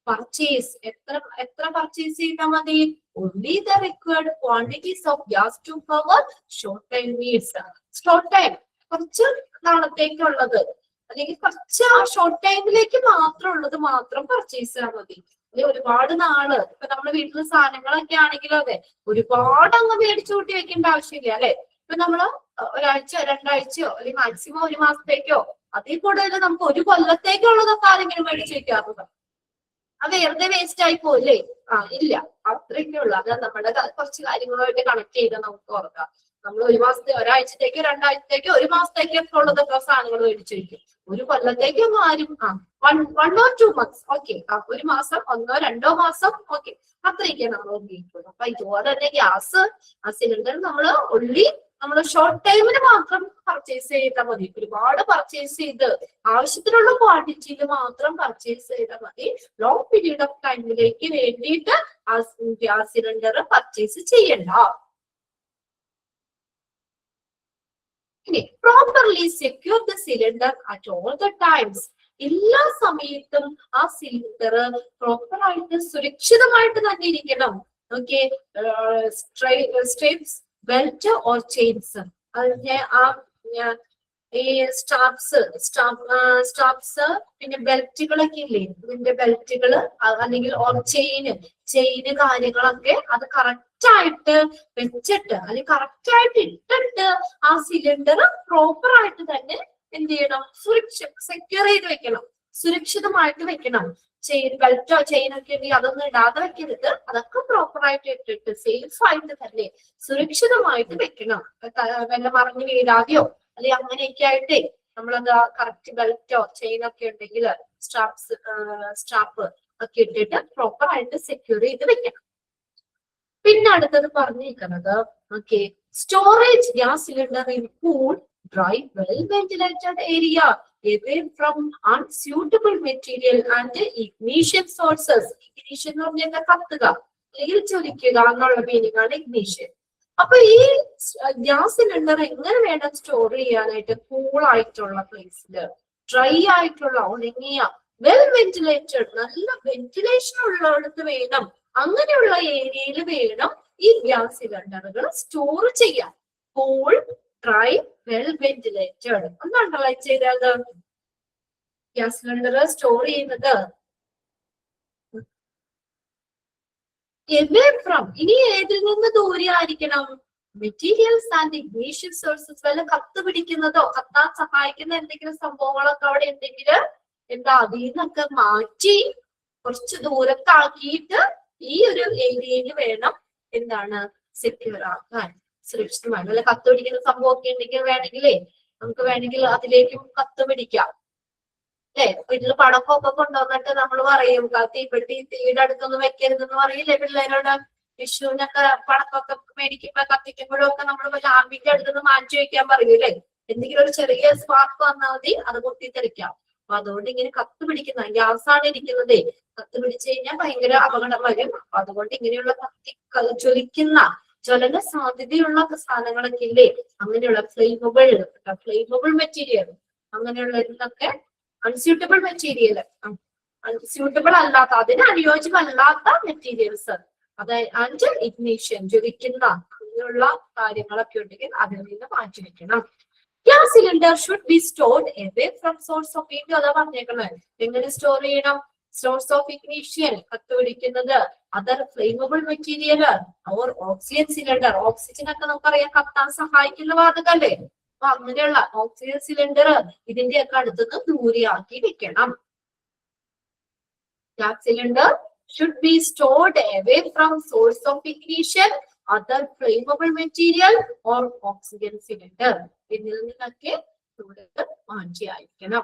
പർച്ചേസ് എത്ര പർച്ചേസ് ചെയ്താൽ മതി? only the required quantities of gas to cover short time needs. Short time കുറച്ച് നാളത്തേക്കുള്ളത് അല്ലെങ്കിൽ കുറച്ച് ആ ഷോർട്ട് ടൈമിലേക്ക് മാത്രം പർച്ചേസ് ചെയ്താൽ മതി. ഒരുപാട് നാള് ഇപ്പൊ നമ്മുടെ വീട്ടിലെ സാധനങ്ങളൊക്കെ ആണെങ്കിലും അതെ, ഒരുപാട് അങ്ങ് മേടിച്ചു കൂട്ടി വെക്കേണ്ട ആവശ്യമില്ല അല്ലെ. ഇപ്പൊ നമ്മള് ഒരാഴ്ച 2 ആഴ്ചയോ അല്ലെങ്കിൽ മാക്സിമം 1 മാസത്തേക്കോ അതിൽ കൂടുതൽ നമുക്ക് 1 കൊല്ലത്തേക്കുള്ളതൊക്കെ ആരെങ്കിലും മേടിച്ചു വെക്കാറുണ്ട്. അത് വെറുതെ വേസ്റ്റ് ആയി പോയില്ലേ? ഇല്ല, അത്രയൊക്കെ ഉള്ളു. അത് നമ്മുടെ കുറച്ച് കാര്യങ്ങളുമായിട്ട് കണക്ട് ചെയ്ത് നമുക്ക് ഓർക്കാം. നമ്മൾ 1 മാസത്തെ ഒരാഴ്ചത്തേക്കോ 2 ആഴ്ചത്തേക്കോ 1 മാസത്തേക്കൊക്കെ ഉള്ളതൊക്കെ സാധനങ്ങൾ മേടിച്ചു വെക്കും. 1 കൊല്ലത്തേക്കൊന്നും ആരും 1 or 2 months ഓക്കെ, 1 മാസം 1 or 2 മാസം ഓക്കെ, അത്രയൊക്കെയാണ് നമ്മൾ ഉപയോഗിക്കുന്നത്. അപ്പൊ ഇതുപോലെ തന്നെ ഗ്യാസ് ആ സിലിണ്ടർ നമ്മൾ ഷോർട്ട് ടൈമിന് മാത്രം പർച്ചേസ് ചെയ്താൽ മതി. ഒരുപാട് പർച്ചേസ് ചെയ്ത് ആവശ്യത്തിനുള്ള ക്വാണ്ടിറ്റിയിൽ മാത്രം പർച്ചേസ് ചെയ്താൽ മതി. ലോങ് പീരീഡ് ഓഫ് ടൈമിലേക്ക് വേണ്ടിയിട്ട് ആ ഗ്യാസ് സിലിണ്ടർ പർച്ചേസ് ചെയ്യണ്ട. ഇനി properly secure the cylinder at all the times. എല്ലാ സമയത്തും ആ സിലിണ്ടർ പ്രോപ്പറായിട്ട് സുരക്ഷിതമായിട്ട് തന്നെ ഇരിക്കണം. Okay, strips, belt or chains, അതിന്റെ ഈ സ്റ്റാപ്സ് പിന്നെ ബെൽറ്റുകളൊക്കെ ഇല്ലേ, ഇതിന്റെ ബെൽറ്റുകള് അല്ലെങ്കിൽ ഓർ ചെയിന് കാര്യങ്ങളൊക്കെ അത് കറക്റ്റ് ആയിട്ട് വെച്ചിട്ട് അല്ലെങ്കിൽ കറക്റ്റ് ആയിട്ട് ഇട്ടിട്ട് ആ സിലിണ്ടർ പ്രോപ്പർ ആയിട്ട് തന്നെ എന്ത് ചെയ്യണം? സെക്യൂർ ചെയ്ത് വെക്കണം, സുരക്ഷിതമായിട്ട് വെക്കണം. ബെൽറ്റോ ചെയിനൊക്കെ ഉണ്ടെങ്കിൽ അതൊന്നും ഇടാതെ വെക്കരുത്. അതൊക്കെ പ്രോപ്പർ ആയിട്ട് ഇട്ടിട്ട് സേഫ് ആയിട്ട് തന്നെ സുരക്ഷിതമായിട്ട് വെക്കണം. വല്ല മറിഞ്ഞു വീഴാതെയോ അല്ലെങ്കിൽ അങ്ങനെയൊക്കെ ആയിട്ടേ നമ്മളത് കറക്റ്റ് ബെൽറ്റോ ചെയിനൊക്കെ ഉണ്ടെങ്കിൽ സ്ട്രാപ്പ് ഒക്കെ ഇട്ടിട്ട് പ്രോപ്പർ ആയിട്ട് സെക്യൂർ ചെയ്ത് വെക്കണം. പിന്നെ അടുത്തത് പറഞ്ഞിരിക്കുന്നത് okay, storage gas cylinder in cool, dry, well-ventilated area away from unsuitable material and ignition sources. Ignition എന്ന് പറഞ്ഞാൽ കത്തുക അല്ലെങ്കിൽ ചൊരിക്കുക എന്നുള്ള മീനിങ് ആണ് ഇഗ്നിഷൻ. അപ്പൊ ഈ ഗ്യാസ് സിലിണ്ടർ എങ്ങനെ വേണം സ്റ്റോർ ചെയ്യാനായിട്ട്? കൂൾ ആയിട്ടുള്ള പ്ലേസില്, ഡ്രൈ ആയിട്ടുള്ള ഉണങ്ങിയ, വെൽ വെന്റിലേറ്റഡ്, നല്ല വെന്റിലേഷൻ ഉള്ളിടത്ത് വേണം, അങ്ങനെയുള്ള ഏരിയയിൽ വേണം ഈ ഗ്യാസ് സിലിണ്ടറുകൾ സ്റ്റോർ ചെയ്യാൻ. കൂൾ, ഡ്രൈ, വെൽ വെന്റിലേറ്റഡ് ഒന്ന് അണ്ടർലൈൻ ചെയ്തത്. ഗ്യാസ് സിലിണ്ടർ സ്റ്റോർ ചെയ്യുന്നത് away from, ഇനി ഏതിൽ നിന്ന് ദൂരെ ആയിരിക്കണം? മെറ്റീരിയൽസ് ആൻഡ് ഇഗ്നിഷൻ സോഴ്സസ്, വല്ല കത്ത് പിടിക്കുന്നതോ കത്താൻ സഹായിക്കുന്ന എന്തെങ്കിലും സംഭവങ്ങളൊക്കെ അവിടെ ഉണ്ടെങ്കിൽ എന്താ അതിൽ നിന്നൊക്കെ മാറ്റി കുറച്ച് ദൂരത്താക്കിയിട്ട് ഈ ഒരു ഏരിയയിൽ വേണം എന്താണ് സെക്യൂർ ആക്കാൻ, സുരക്ഷിതമാണ്. വല്ല കത്ത് പിടിക്കുന്ന സംഭവമൊക്കെ ഉണ്ടെങ്കിൽ വേണമെങ്കിൽ അതിലേക്കും കത്ത് പിടിക്കാം അല്ലെ. വീട്ടില് പടക്കമൊക്കെ കൊണ്ടുവന്നിട്ട് നമ്മൾ പറയും തീപ്പെട്ടി തീയുടെ അടുത്തൊന്നും വെക്കരുതെന്ന് പറയില്ലേ പിള്ളേരോട്. വിഷുവിനൊക്കെ പടക്കമൊക്കെ മേടിക്കുമ്പോ കത്തിക്കുമ്പോഴും ഒക്കെ നമ്മൾ വല്ല ആമ്പിന്റെ അടുത്തുനിന്ന് മാറ്റി വെക്കാൻ പറയൂല്ലേ. എന്തെങ്കിലും ഒരു ചെറിയ സ്പാർക്ക് വന്നാൽ മതി അത് പൊട്ടിത്തെറിക്കാം. അപ്പൊ അതുകൊണ്ട് ഇങ്ങനെ കത്ത് പിടിക്കുന്ന ഗ്യാസാണ് ഇരിക്കുന്നത്, കത്ത് പിടിച്ചു കഴിഞ്ഞാൽ ഭയങ്കര അപകടം വരും. അപ്പൊ അതുകൊണ്ട് ഇങ്ങനെയുള്ള ജ്വലിക്കുന്ന ജ്വലന സാധ്യതയുള്ള സാധനങ്ങളൊക്കെ ഇല്ലേ, അങ്ങനെയുള്ള ഫ്ലെയിമബിൾ മെറ്റീരിയൽ, അങ്ങനെയുള്ളതിനൊക്കെ അൺസ്യൂട്ടബിൾ മെറ്റീരിയൽ, അൺസ്യൂട്ടബിൾ അല്ലാത്ത, അതിന് അനുയോജ്യമല്ലാത്ത മെറ്റീരിയൽസ്, അതായത് ഇഗ്നീഷൻ, ജ്വലിക്കുന്ന അങ്ങനെയുള്ള കാര്യങ്ങളൊക്കെ ഉണ്ടെങ്കിൽ അതിൽ നിന്ന് മാറ്റി വെക്കണം. Gas cylinder should be stored away from source of heat. അതാ പറഞ്ഞേക്കുന്നത്. എങ്ങനെ സ്റ്റോർ ചെയ്യണം? സോഴ്സ് ഓഫ് ഇഗ്നീഷൻ, കത്തുപിടിക്കുന്നത്, other flammable material, or oxygen cylinder. Oxygen ഒക്കെ നമുക്കറിയാം കത്താൻ സഹായിക്കുന്ന വാതകല്ലേ. അപ്പൊ അങ്ങനെയുള്ള ഓക്സിജൻ സിലിണ്ടർ ഇതിന്റെയൊക്കെ അടുത്തുനിന്ന് ദൂരെയാക്കി വെക്കണം. Gas cylinder should be stored away from source of ignition, other flammable material or oxygen cylinder. ഇതിൽ നിന്നൊക്കെ മാറ്റി അയക്കണം.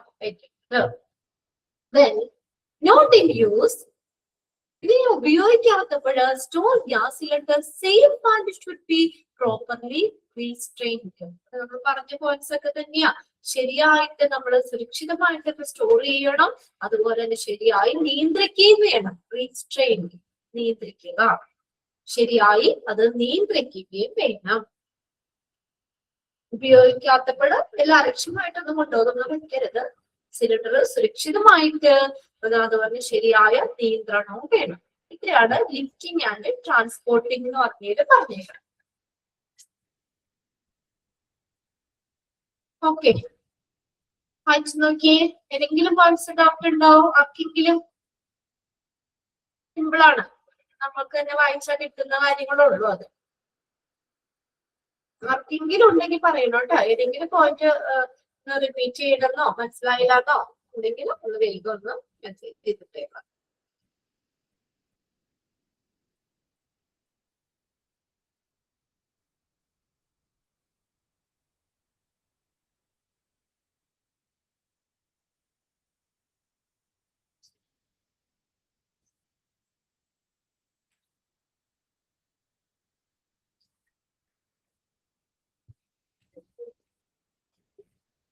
Then not in use. ഇതിനെ ഉപയോഗിക്കാത്തപ്പോൾ store gas cylinder safe and should be properly restrained. നമ്മൾ പറഞ്ഞ പോയിന്റ്സ് ഒക്കെ തന്നെയാ. ശരിയായിട്ട് നമ്മൾ സുരക്ഷിതമായിട്ട് സ്റ്റോർ ചെയ്യണം, അതുപോലെ തന്നെ ശരിയായി നിയന്ത്രിക്കുകയും വേണം. റീസ്ട്രെയിൻഡ്, നിയന്ത്രിക്കുക, ശരിയായി അത് നിയന്ത്രിക്കുകയും വേണം. ഉപയോഗിക്കാത്തപ്പോൾ എല്ലാം അലക്ഷ്യമായിട്ടൊന്നും കൊണ്ടുപോകുന്നത് വെക്കരുത്. സിലിണ്ടർ സുരക്ഷിതമായിട്ട് അതുപോലെ ശരിയായ നിയന്ത്രണവും വേണം. ഇത്രയാണ് ലിഫ്റ്റിംഗ് ആൻഡ് ട്രാൻസ്പോർട്ടിംഗ് എന്ന് പറഞ്ഞേക്കുന്നത്. ഓക്കെ, വായിച്ചു നോക്കിയേ. ഏതെങ്കിലും പോയിന്റ്സ് ഡൗട്ട് ഉണ്ടോ? ആർക്കെങ്കിലും? സിമ്പിളാണ്, നമുക്ക് തന്നെ വായിച്ചാൽ കിട്ടുന്ന കാര്യങ്ങളുള്ളൂ. അത് ആർക്കെങ്കിലും ഉണ്ടെങ്കിൽ പറയണോ കേട്ടോ. ഏതെങ്കിലും പോയിന്റ് റിപ്പീറ്റ് ചെയ്യണമെന്നോ മനസ്സിലായില്ലാന്നോ ഉണ്ടെങ്കിൽ ഒന്ന് വേഗം ഒന്ന് മെസ്സേജ് ചെയ്തിട്ടേക്കാം.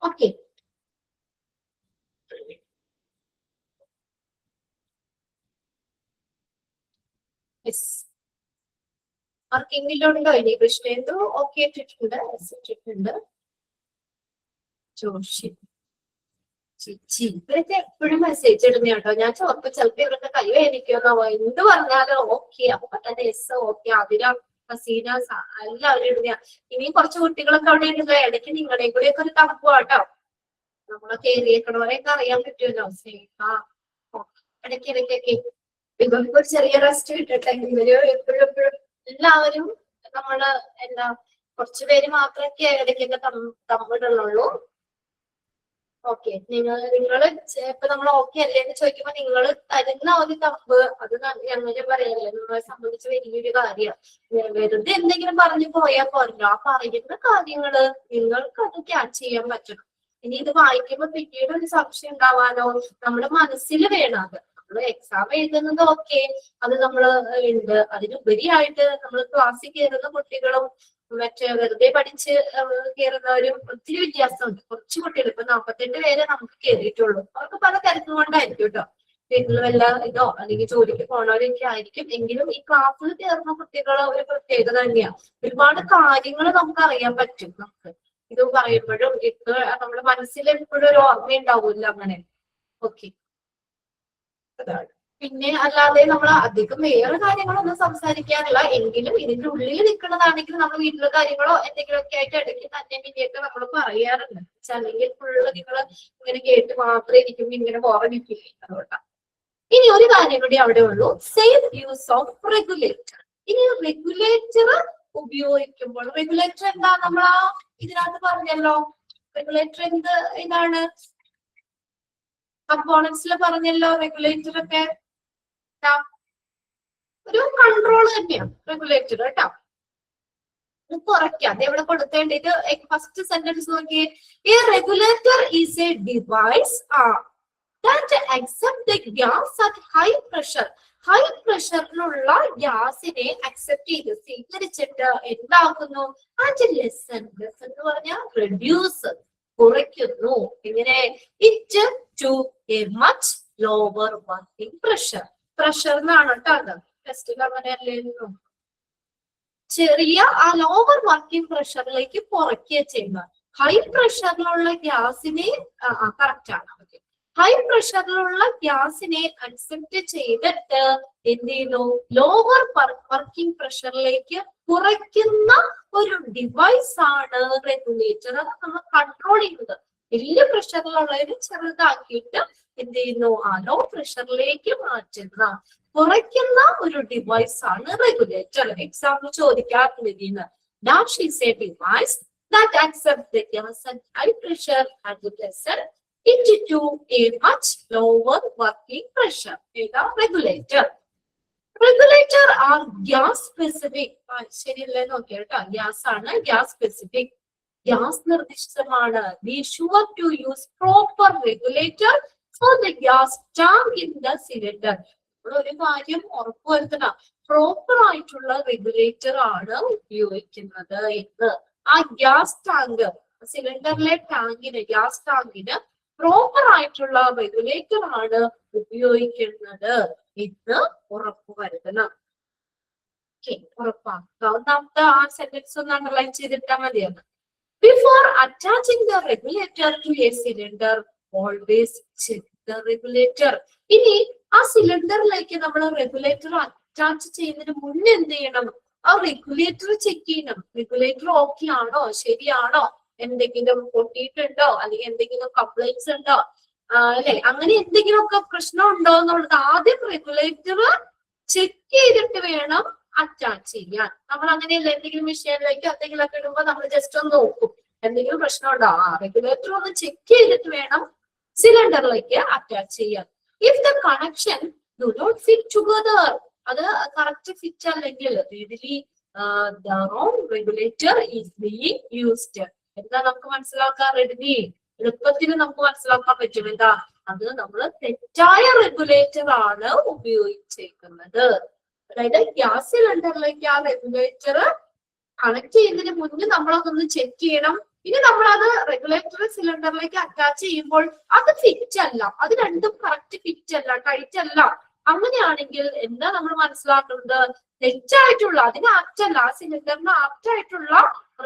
ഓക്കെ, ആർക്കെങ്കിലും ഉണ്ടോ? ഇനി കൃഷ്ണേന്ദു ഓക്കെ ഇട്ടിട്ടുണ്ട്, ഇട്ടിട്ടുണ്ട്. ജോഷി, ചിച്ചി, ഇവരൊക്കെ എപ്പോഴും മെസ്സേജ് ഇടുന്ന കേട്ടോ. ഞാൻ ചോദിപ്പോ ചിലപ്പോ ഇവരൊക്കെ കൈ വേദിക്കുമെന്നോ എന്ത് പറഞ്ഞാലോ ഓക്കെ, അപ്പൊ തന്നെ എസ് ഓക്കെ. അതിര, ഹസീന, എല്ലാവരും ഇടുന്ന. ഇനിയും കുറച്ച് കുട്ടികളൊക്കെ അവിടെ ഉണ്ടല്ലോ. ഇടയ്ക്ക് നിങ്ങളുടെയും കൂടി ഒക്കെ ഒരു തണുപ്പ് കേട്ടോ. നമ്മളൊക്കെ ഏരിയക്കണവരെയൊക്കെ അറിയാൻ പറ്റുമല്ലോ. സ്നേഹ ഇടയ്ക്ക് ഇടയ്ക്കൊക്കെ ഇവർക്ക് ഒരു ചെറിയ റെസ്റ്റ് കിട്ടട്ടെ. ഇവര് എപ്പോഴും എല്ലാവരും നമ്മള് എന്താ കുറച്ചുപേര് മാത്രമൊക്കെ ഇടയ്ക്കൊക്കെ തമ്മിടുന്നുള്ളൂ. ഓക്കെ, നിങ്ങള് ഇപ്പൊ നമ്മൾ ഓക്കെ അല്ലേ എന്ന് ചോദിക്കുമ്പോ നിങ്ങൾ തരുന്ന ഒരു തമ്പ്, അത് ഞങ്ങൾ പറയല്ലേ, നമ്മളെ സംബന്ധിച്ച് വലിയൊരു കാര്യമാണ്. വെറുതെ എന്തെങ്കിലും പറഞ്ഞു പോയാൽ പോരല്ലോ. ആ പറയുന്ന കാര്യങ്ങള് നിങ്ങൾക്ക് അത് ക്യാച്ച് ചെയ്യാൻ പറ്റണം. ഇനി ഇത് വായിക്കുമ്പോ പിന്നീട് ഒരു സംശയം ഉണ്ടാവാനോ നമ്മുടെ മനസ്സിൽ വേണം. അത് നമ്മള് എക്സാം എഴുതുന്നത് ഓക്കെ, അത് നമ്മള് ഉണ്ട്. അതിനുപരിയായിട്ട് നമ്മൾ ക്ലാസ്സിൽ കയറുന്ന കുട്ടികളും മറ്റേ വെറുതെ പഠിച്ച് കയറുന്നവരും ഒത്തിരി വ്യത്യാസമുണ്ട്. കുറച്ച് കുട്ടികൾ, ഇപ്പൊ 48 പേരെ നമുക്ക് കയറിയിട്ടുള്ളൂ. അവർക്ക് പല തിരക്കും കൊണ്ടായിരിക്കും കേട്ടോ. വീട്ടിൽ വല്ല ഇതോ അല്ലെങ്കിൽ ജോലിക്ക് പോണവരൊക്കെ ആയിരിക്കും. എങ്കിലും ഈ ക്ലാസ്സിൽ കയറുന്ന കുട്ടികൾ ഒരു പ്രത്യേകത തന്നെയാണ്. ഒരുപാട് കാര്യങ്ങൾ നമുക്ക് അറിയാൻ പറ്റും. നമുക്ക് ഇത് പറയുമ്പോഴും ഇപ്പൊ നമ്മുടെ മനസ്സിൽ എപ്പോഴും ഒരു ഓർമ്മയുണ്ടാവില്ല അങ്ങനെ. ഓക്കെ, അതാണ്. പിന്നെ അല്ലാതെ നമ്മൾ അധികം വേറെ കാര്യങ്ങളൊന്നും സംസാരിക്കാറില്ല. എങ്കിലും ഇതിന്റെ ഉള്ളിൽ നിൽക്കുന്നതാണെങ്കിൽ നമ്മൾ വീട്ടിലെ കാര്യങ്ങളോ എന്തെങ്കിലുമൊക്കെ ആയിട്ട് ഇടയ്ക്ക് തന്നെ പിന്നെയൊക്കെ നമ്മൾ പറയാറുണ്ട്. അല്ലെങ്കിൽ ഫുള്ള് നിങ്ങൾ ഇങ്ങനെ കേട്ട് മാത്രമേ ഇരിക്കുമ്പോൾ ഇങ്ങനെ ബോറടിക്കില്ലേ, അതുകൊണ്ടാണ്. ഇനി ഒരു കാര്യം കൂടി അവിടെ ഉള്ളൂ, സേഫ് യൂസ് ഓഫ് റെഗുലേറ്റർ. ഇനി റെഗുലേറ്റർ ഉപയോഗിക്കുമ്പോൾ, റെഗുലേറ്റർ എന്താ നമ്മളാ ഇതിനകത്ത് പറഞ്ഞല്ലോ. റെഗുലേറ്റർ ഇതാണ് കമ്പോണൻസിൽ പറഞ്ഞല്ലോ. റെഗുലേറ്റർ ഒക്കെ ഒരു കൺട്രോൾ തന്നെയാണ് റെഗുലേറ്റർ കേട്ടോ. കുറയ്ക്കാം. എവിടെ കൊടുത്തേണ്ടത്? ഫസ്റ്റ് സെന്റൻസ് നോക്കിയേ. A regulator is a device that accept the gas at high pressure high പ്രഷറിലുള്ള ഗ്യാസിനെ അക്സെപ്റ്റ് ചെയ്ത് സ്വീകരിച്ചിട്ട് എന്താക്കുന്നു? അത് ലെസൺ എന്ന് പറഞ്ഞാൽ റെഡ്യൂസ്, കുറയ്ക്കുന്നു. എങ്ങനെ? It to a much lower working pressure. Pressure എന്നാണ് കേട്ടോ അത്, ടെസ്റ്റിൽ അങ്ങനെയല്ലായിരുന്നു. ചെറിയ ആ ലോവർ വർക്കിംഗ് പ്രഷറിലേക്ക് കുറയ്ക്കുക ചെയ്യുന്നത്. ഹൈ പ്രഷറിലുള്ള ഗ്യാസിനെ കറക്റ്റ് ആണ്. ഹൈ പ്രഷറിലുള്ള ഗ്യാസിനെ അക്സെപ്റ്റ് ചെയ്തിട്ട് എന്ത് ചെയ്യുന്നു? ലോവർ വർക്കിംഗ് പ്രഷറിലേക്ക് കുറയ്ക്കുന്ന ഒരു ഡിവൈസ് ആണ് റെഗുലേറ്റർ. അത് നമ്മൾ കൺട്രോൾ ചെയ്യുന്നത്. വലിയ പ്രഷറിലുള്ളതിന് ചെറുതാക്കിയിട്ട് എന്ത് ചെയ്യുന്നു? ആ ലോ പ്രഷറിലേക്ക് മാറ്റുന്ന, കുറയ്ക്കുന്ന ഒരു ഡിവൈസ് ആണ് റെഗുലേറ്റർ. എക്സാമ്പിൾ ചോദിക്കാറുണ്ട്. Dash is a device that accepts the gas at high pressure and the pressure into a much lower working pressure. Regulator. Regulator are gas specific. ശരിയല്ലേ നോക്കിയാ കേട്ടോ. ഗ്യാസ് ആണ്, ഗ്യാസ് സ്പെസിഫിക്, ഗ്യാസ് നിർദ്ദിഷ്ടമാണ്. Be sure to use proper regulator for the gas tank in the cylinder. ഒരു കാര്യം ഉറപ്പുവരുത്തണം, proper ആയിട്ടുള്ള regulator ആണ് ഉപയോഗിക്കുന്നത് എന്ന്. ആ ഗ്യാസ് ടാങ്ക്, സിലിണ്ടറിലെ ടാങ്കിന്, ഗ്യാസ് ടാങ്കിന് പ്രോപ്പർ ആയിട്ടുള്ള റെഗുലേറ്റർ ആണ് ഉപയോഗിക്കുന്നത് എന്ന് ഉറപ്പുവരുത്തണം. ഉറപ്പാക്കുക. ഒന്നാമത്തെ ആ സെന്റൻസ് ഒന്ന് അണ്ടർലൈൻ ചെയ്തിട്ടാൽ മതിയാണ്. Before attaching the regulator to a cylinder always check the regulator. ഇനി ആ സിലിണ്ടറിലേക്ക് നമ്മൾ റെഗുലേറ്റർ അറ്റാച്ച് ചെയ്യുന്നതിന് മുന്നേ എന്ത് ചെയ്യണം? ആ റെഗുലേറ്റർ ചെക്ക് ചെയ്യണം. റെഗുലേറ്റർ ഓക്കെ ആണോ, ശരിയാണോ, എന്തെങ്കിലും പൊട്ടിയിട്ടുണ്ടോ, അല്ലെങ്കിൽ എന്തെങ്കിലും കംപ്ലൈന്റ്സ് ഉണ്ടോ, അല്ലെ, അങ്ങനെ എന്തെങ്കിലുമൊക്കെ പ്രശ്നം ഉണ്ടോ എന്നുള്ളത് ആദ്യം റെഗുലേറ്റർ ചെക്ക് ചെയ്തിട്ട് വേണം അറ്റാച്ച് ചെയ്യാൻ. നമ്മൾ അങ്ങനെയല്ല, എന്തെങ്കിലും മെഷീനിലേക്ക് എന്തെങ്കിലുമൊക്കെ ഇടുമ്പോൾ നമ്മൾ ജസ്റ്റ് ഒന്ന് നോക്കും എന്തെങ്കിലും പ്രശ്നം ഉണ്ടോ. ആ റെഗുലേറ്റർ ഒന്ന് ചെക്ക് ചെയ്തിട്ട് വേണം സിലിണ്ടറിലേക്ക് അറ്റാച്ച് ചെയ്യാൻ. If the connection do not fit together, അത് കറക്റ്റ് ഫിറ്റ് അല്ലെങ്കിൽ really the wrong regulator is being used. എന്താ നമുക്ക് മനസ്സിലാക്കാൻ റെഡി? എളുപ്പത്തിൽ നമുക്ക് മനസ്സിലാക്കാൻ പറ്റും. എന്താ അത്? നമ്മൾ തെറ്റായ റെഗുലേറ്റർ ആണ് ഉപയോഗിച്ചേക്കുന്നത്. അതായത് ഗ്യാസ് സിലിണ്ടറിലേക്ക് ആ റെഗുലേറ്റർ കണക്ട് ചെയ്യുന്നതിന് മുന്നേ നമ്മളതൊന്ന് ചെക്ക് ചെയ്യണം. ഇനി നമ്മളത് റെഗുലേറ്റർ സിലിണ്ടറിലേക്ക് അറ്റാച്ച് ചെയ്യുമ്പോൾ അത് ഫിറ്റ് അല്ല, അത് രണ്ടും കറക്റ്റ് ഫിറ്റ് അല്ല, ടൈറ്റ് അല്ല. അങ്ങനെയാണെങ്കിൽ എന്താ നമ്മൾ മനസ്സിലാക്കുന്നത്? തെറ്റായിട്ടുള്ള, അതിന് ആപ്റ്റല്ല, ആ സിലിണ്ടറിന് ആപ്റ്റായിട്ടുള്ള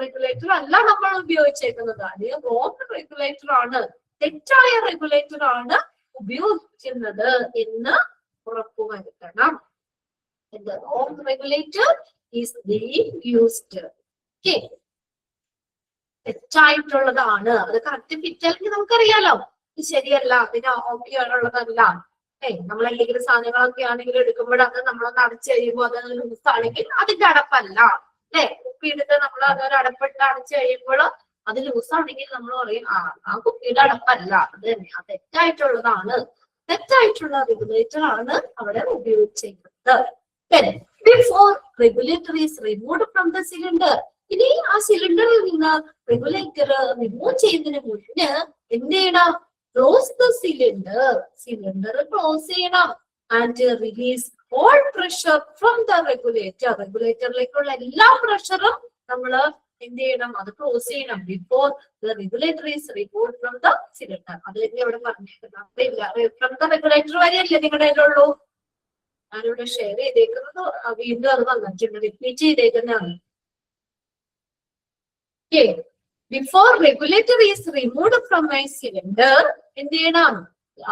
റെഗുലേറ്റർ അല്ല നമ്മൾ ഉപയോഗിച്ചേക്കുന്നത്. അത് റോങ് റെഗുലേറ്റർ ആണ്, തെറ്റായ റെഗുലേറ്റർ ആണ് ഉപയോഗിക്കുന്നത് എന്ന് ഉറപ്പുവരുത്തണം. The wrong regulator is being used. Okay. തെറ്റായിട്ടുള്ളതാണ്, അത് കറക്റ്റ് ഫിറ്റ് അല്ലെങ്കിൽ നമുക്കറിയാലോ ശരിയല്ല, അതിന് ഓക്കെ ഉള്ളതല്ല. നമ്മൾ എന്തെങ്കിലും സാധനങ്ങളൊക്കെ ആണെങ്കിൽ എടുക്കുമ്പോൾ അത് നമ്മളൊന്ന് അടച്ചു കഴിയുമ്പോൾ അത് ലൂസ് ആണെങ്കിൽ അതിന്റെ അടപ്പല്ല, അല്ലെ? കുപ്പിയെടുത്ത് നമ്മൾ അതൊരു അടപ്പിട്ട് അടച്ചു കഴിയുമ്പോൾ അത് ലൂസ് ആണെങ്കിൽ നമ്മൾ പറയും ആ കുപ്പിയുടെ അടപ്പല്ല, അത് തന്നെ, അത് തെറ്റായിട്ടുള്ളതാണ്. തെറ്റായിട്ടുള്ള റെഗുലേറ്റർ ആണ് അവിടെ ഉപയോഗിച്ചിരിക്കുന്നത്. Before regulator is removed from the cylinder, ഇനി ആ സിലിണ്ടറിൽ നിന്ന് റെഗുലേറ്റർ റിമൂവ് ചെയ്യുന്നതിന് മുന്നേ എന്ത് ചെയ്യണം? Close the cylinder, cylinder close ചെയ്യണം. And release all pressure from the regulator, റെഗുലേറ്ററിലേക്കുള്ള എല്ലാ പ്രഷറും നമ്മൾ എന്ത് ചെയ്യണം? അത് ക്ലോസ് ചെയ്യണം. Before the regulator is removed from the cylinder. അത് തന്നെ ഇവിടെ പറഞ്ഞേക്കുന്നത്. ഫ്രം ദ റെഗുലേറ്റർ വരെയല്ലേ നിങ്ങളുടെ ഉള്ളൂ. ഞാനിവിടെ ഷെയർ ചെയ്തേക്കുന്നത് വീണ്ടും അത് വന്നിട്ടുണ്ട്, റിപ്പീറ്റ് ചെയ്തേക്കുന്നതാണ്. Before regulator is removed from my cylinder, എന്ത് ചെയ്യണം?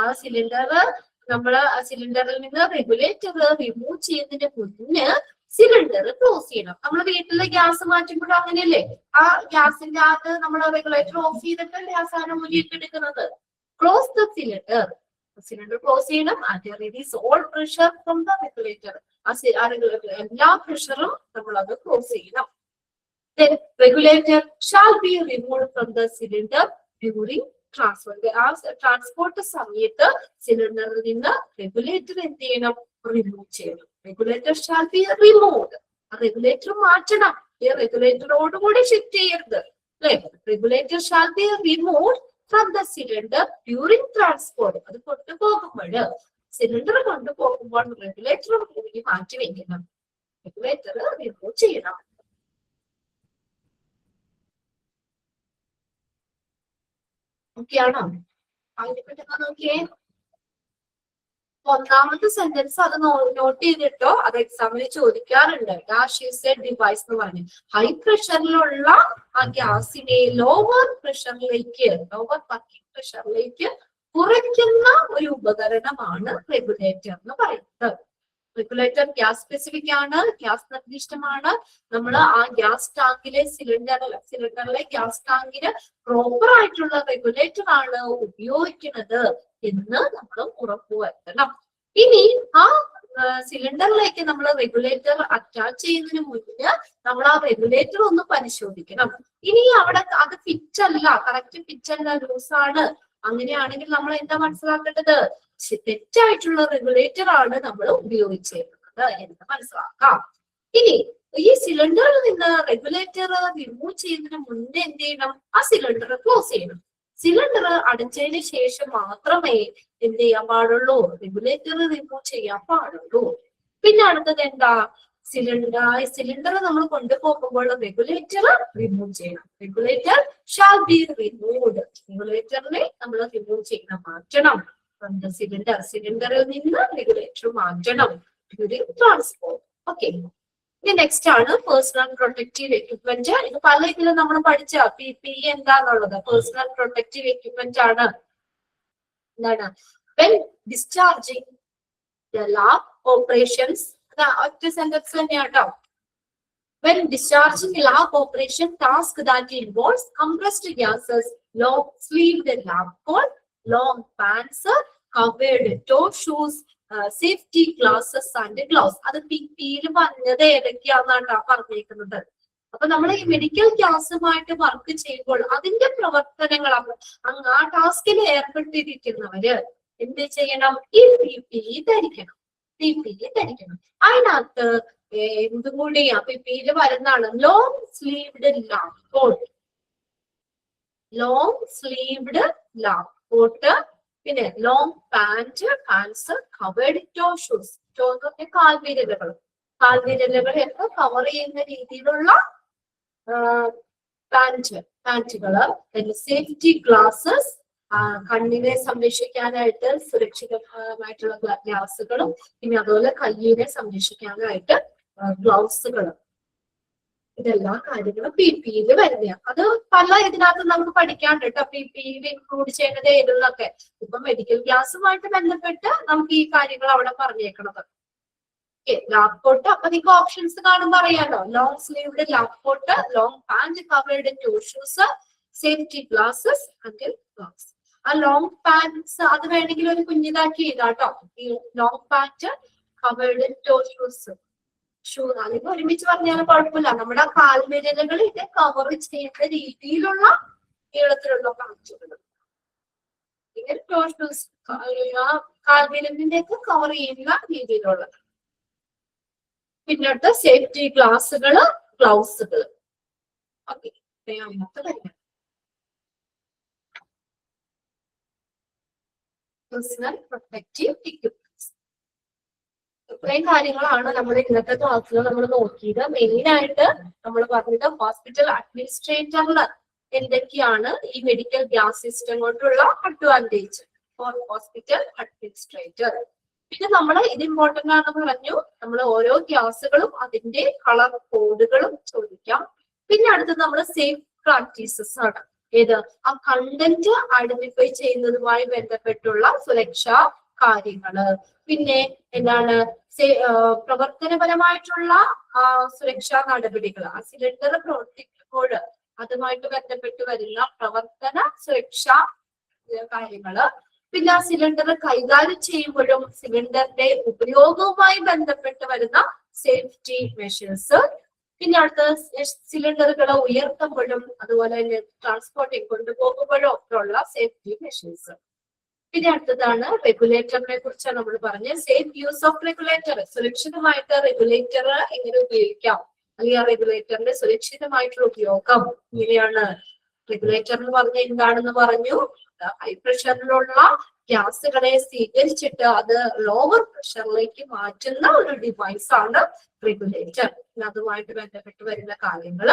ആ സിലിണ്ടർ, നമ്മൾ ആ സിലിണ്ടറിൽ നിന്ന് റെഗുലേറ്റർ റിമൂവ് ചെയ്യുന്നതിന് മുന്നേ സിലിണ്ടർ ക്ലോസ് ചെയ്യണം. നമ്മൾ വീട്ടിലെ ഗ്യാസ് മാറ്റുമ്പോഴും അങ്ങനെയല്ലേ? ആ ഗ്യാസിന്റെ അകത്ത് നമ്മൾ റെഗുലേറ്റർ ഓഫ് ചെയ്തിട്ടല്ലേ ആ സാധനം ഊരിയിട്ട് എടുക്കുന്നത്. Close the cylinder, cylinder close ചെയ്യണം. And release all pressure from the regulator, എല്ലാ പ്രഷറും നമ്മൾ അത് ക്ലോസ് ചെയ്യണം. Then regulator shall be removed from the cylinder during transport. ആ ട്രാൻസ്പോർട്ട് സമയത്ത് സിലിണ്ടറിൽ നിന്ന് റെഗുലേറ്റർ എന്ത് ചെയ്യണം? റിമൂവ് ചെയ്യണം. Regulator shall be removed, regulator മാറ്റണം. ഈ റെഗുലേറ്ററോടുകൂടി ഷിഫ്റ്റ് ചെയ്യരുത്, അല്ലെ? Regulator shall be removed from the cylinder during transport, അത് കൊണ്ടുപോകുമ്പോൾ സിലിണ്ടർ കൊണ്ടുപോകുമ്പോൾ റെഗുലേറ്റർ കൂടി മാറ്റി വെക്കണം, റെഗുലേറ്റർ റിമൂവ് ചെയ്യണം. ഓക്കെ ആണോ? അതിനെ പറ്റുന്ന നോക്കിയേ. ഒന്നാമത്തെ സെന്റൻസ് അത് നോട്ട് ചെയ്തിട്ടോ, അത് എക്സാമിന് ചോദിക്കാറുണ്ട്. ഗ്യാസ് ഈസ് എ ഡിവൈസ് എന്ന് പറഞ്ഞു. ഹൈ പ്രഷറിലുള്ള ആ ഗ്യാസിനെ ലോവർ പ്രഷറിലേക്ക്, ലോവർ വർക്കിംഗ് പ്രഷറിലേക്ക് കുറയ്ക്കുന്ന ഒരു ഉപകരണമാണ് റെഗുലേറ്റർ എന്ന് പറയുന്നത്. റെഗുലേറ്റർ ഗ്യാസ് സ്പെസിഫിക് ആണ്, ഗ്യാസ് നിർദ്ദിഷ്ടമാണ്. നമ്മൾ ആ ഗ്യാസ് ടാങ്കിലെ സിലിണ്ടറിലെ ഗ്യാസ് ടാങ്കിന് പ്രോപ്പർ ആയിട്ടുള്ള റെഗുലേറ്റർ ആണ് ഉപയോഗിക്കുന്നത് എന്ന് നമ്മൾ ഉറപ്പുവരുത്തണം. ഇനി ആ സിലിണ്ടറിലേക്ക് നമ്മൾ റെഗുലേറ്റർ അറ്റാച്ച് ചെയ്യുന്നതിന് മുന്നേ നമ്മൾ ആ റെഗുലേറ്റർ ഒന്ന് പരിശോധിക്കണം. ഇനി അവിടെ അത് ഫിറ്റ് അല്ല, കറക്റ്റ് ഫിറ്റ് അല്ല, ലൂസാണ്, അങ്ങനെയാണെങ്കിൽ നമ്മൾ എന്താ മനസ്സിലാക്കേണ്ടത്? തെറ്റായിട്ടുള്ള റെഗുലേറ്റർ ആണ് നമ്മൾ ഉപയോഗിച്ചിരുന്നത് എന്ന് മനസ്സിലാക്കാം. ഇനി ഈ സിലിണ്ടറിൽ നിന്ന് റെഗുലേറ്റർ റിമൂവ് ചെയ്യുന്നതിന് മുന്നേ എന്ത് ചെയ്യണം? ആ സിലിണ്ടർ ക്ലോസ് ചെയ്യണം. സിലിണ്ടർ അടച്ചതിന് ശേഷം മാത്രമേ എന്ത് ചെയ്യാൻ പാടുള്ളൂ? റെഗുലേറ്റർ റിമൂവ് ചെയ്യാൻ പാടുള്ളൂ. പിന്നെ അടുത്തത് എന്താ? സിലിണ്ടർ നമ്മൾ കൊണ്ടുപോകുമ്പോൾ റെഗുലേറ്റർ റിമൂവ് ചെയ്യണം. Regulator shall be removed. റെഗുലേറ്ററിനെ നമ്മൾ റിമൂവ് ചെയ്യണം, മാറ്റണം. സിലിണ്ടറിൽ നിന്ന് റെഗുലേറ്റർ മാറ്റണം ഡ്യൂറിംഗ് ട്രാൻസ്പോർട്ട്. ഓക്കെ. ഇനി നെക്സ്റ്റ് ആണ് പേഴ്സണൽ പ്രൊട്ടക്റ്റീവ് എക്യുപ്മെന്റ്. ഇത് പല ഇതിലും നമ്മൾ പഠിച്ച PPE എന്താന്നുള്ളത് പേഴ്സണൽ പ്രൊട്ടക്റ്റീവ് എക്യുപ്മെന്റ് ആണ്. എന്താണ്? When discharging the lab operations, ഒറ്റ sentence തന്നെയാട്ടോ. When discharging lab operation task that involves compressed gases, long-sleeved lab coat, long pants, covered toe shoes, safety glasses and gloves. അത് PPE പറഞ്ഞത് ഏതൊക്കെയാണെന്നാണ് പറഞ്ഞേക്കുന്നത്. അപ്പൊ നമ്മൾ ഈ medical ഗ്യാസുമായിട്ട് work ചെയ്യുമ്പോൾ അതിന്റെ പ്രവർത്തനങ്ങൾ ആ ടാസ്കിൽ ഏർപ്പെട്ടിരിക്കുന്നവര് എന്ത് ചെയ്യണം? ഈ PPE ധരിക്കണം. PPE ധരിക്കണം. അതിനകത്ത് എന്തും കൂടി PPE വരുന്നതാണ് long sleeved lab coat. Long sleeved lab coat, പിന്നെ long pants, covered toe shoes. Toe എന്ന് പറഞ്ഞാൽ കാൽവിരലുകൾ ഒക്കെ കവർ ചെയ്യുന്ന രീതിയിലുള്ള പാന്റുകള്, പിന്നെ സേഫ്റ്റി ഗ്ലാസസ്, കണ്ണിനെ സംരക്ഷിക്കാനായിട്ട് സുരക്ഷിതമായിട്ടുള്ള ഗ്ലാസുകളും, പിന്നെ അതുപോലെ കയ്യിനെ സംരക്ഷിക്കാനായിട്ട് ഗ്ലൗസുകളും. ഇതെല്ലാ കാര്യങ്ങളും PPE വരുന്നതാണ്. അത് പല ഇതിനകത്ത് നമുക്ക് പഠിക്കാണ്ട് കേട്ടോ. PPE ഇൻക്ലൂഡ് ചെയ്യേണ്ടത് ഏതെന്നൊക്കെ. ഇപ്പൊ മെഡിക്കൽ ഗ്യാസുമായിട്ട് ബന്ധപ്പെട്ട് നമുക്ക് ഈ കാര്യങ്ങൾ അവിടെ പറഞ്ഞേക്കണത്. ലാബ് കോട്ട്, അപ്പൊ നിങ്ങൾക്ക് ഓപ്ഷൻസ് കാണുമ്പോൾ അറിയാലോ. Long sleeved lab coat, long pant, covered toe shoes, safety glasses and gloves. ആ ലോങ് പാന്റ്സ് അത് വേണമെങ്കിൽ ഒരു കുഞ്ഞിതാക്കി ചെയ്താട്ടോ. ഈ long pant, covered toe shoes, അല്ലെങ്കിൽ ഒരുമിച്ച് പറഞ്ഞാലും കുഴപ്പമില്ല. നമ്മുടെ കാൽവിരലുകൾ ഇത് കവർ ചെയ്യുന്ന രീതിയിലുള്ള നീളത്തിലുള്ള പാൻറ്റുകൾ, ഇങ്ങനെ ടോ ഷൂസ് കാൽവിരലിന്റെ ഒക്കെ കവർ ചെയ്യുന്ന രീതിയിലുള്ളത്. പിന്നീട് സേഫ്റ്റി ഗ്ലാസുകള്, ഗ്ലൗസുകൾ. ഓക്കെ, അതിനകത്ത് തന്നെ പേഴ്സണൽ പ്രൊട്ടക്റ്റീവ് എക്യുപ്മെന്റ്സ്. ഇത്രയും കാര്യങ്ങളാണ് നമ്മൾ ഇന്നത്തെ ക്ലാസ്സിൽ നമ്മൾ നോക്കിയത്. മെയിൻ ആയിട്ട് നമ്മൾ പറഞ്ഞത് ഹോസ്പിറ്റൽ അഡ്മിനിസ്ട്രേറ്ററിന് എന്തൊക്കെയാണ് ഈ മെഡിക്കൽ ഗ്യാസ് സിസ്റ്റം കൊണ്ടുള്ള അഡ്വാൻറ്റേജ് ഫോർ ഹോസ്പിറ്റൽ അഡ്മിനിസ്ട്രേറ്റർ. പിന്നെ നമ്മൾ ഇത് ഇമ്പോർട്ടന്റ് ആണെന്ന് പറഞ്ഞു. നമ്മൾ ഓരോ ഗ്യാസുകളും അതിന്റെ കളർ കോഡുകളും ചോദിക്കാം. പിന്നെ അടുത്തത് നമ്മൾ സേഫ് പ്രാക്ടീസസ് ആണ്. ഏത്? ആ കണ്ടന്റ് ഐഡന്റിഫൈ ചെയ്യുന്നതുമായി ബന്ധപ്പെട്ടുള്ള സുരക്ഷാ കാര്യങ്ങള്. പിന്നെ എന്താണ്? പ്രവർത്തനപരമായിട്ടുള്ള സുരക്ഷാ നടപടികൾ. ആ സിലിണ്ടർ പ്രവർത്തിക്കുമ്പോൾ അതുമായിട്ട് ബന്ധപ്പെട്ട് വരുന്ന പ്രവർത്തന സുരക്ഷാ കാര്യങ്ങള്. പിന്നെ ആ സിലിണ്ടർ കൈകാര്യം ചെയ്യുമ്പോഴും സിലിണ്ടറിന്റെ ഉപയോഗവുമായി ബന്ധപ്പെട്ട് വരുന്ന സേഫ്റ്റി മെഷേഴ്സ്. പിന്നെ അടുത്ത സിലിണ്ടറുകൾ ഉയർത്തുമ്പോഴും അതുപോലെ തന്നെ ട്രാൻസ്പോർട്ടിങ് കൊണ്ടുപോകുമ്പോഴും ഒക്കെ ഉള്ള സേഫ്റ്റി മെഷേഴ്സ്. പിന്നെ അടുത്തതാണ് റെഗുലേറ്ററിനെ കുറിച്ചാണ് നമ്മൾ പറഞ്ഞത്. Safe use of regulator. സുരക്ഷിതമായിട്ട് റെഗുലേറ്റർ എങ്ങനെ ഉപയോഗിക്കാം, അല്ലെങ്കിൽ ആ റെഗുലേറ്ററിന്റെ സുരക്ഷിതമായിട്ടുള്ള ഉപയോഗം ഇങ്ങനെയാണ്. റെഗുലേറ്റർ എന്ന് പറഞ്ഞ എന്താണെന്ന് പറഞ്ഞു. ഹൈ പ്രഷറിലുള്ള ഗ്യാസുകളെ സ്വീകരിച്ചിട്ട് അത് ലോവർ പ്രഷറിലേക്ക് മാറ്റുന്ന ഒരു ഡിവൈസ് ആണ് റെഗുലേറ്റർ. അതുമായിട്ട് ബന്ധപ്പെട്ട് വരുന്ന കാര്യങ്ങൾ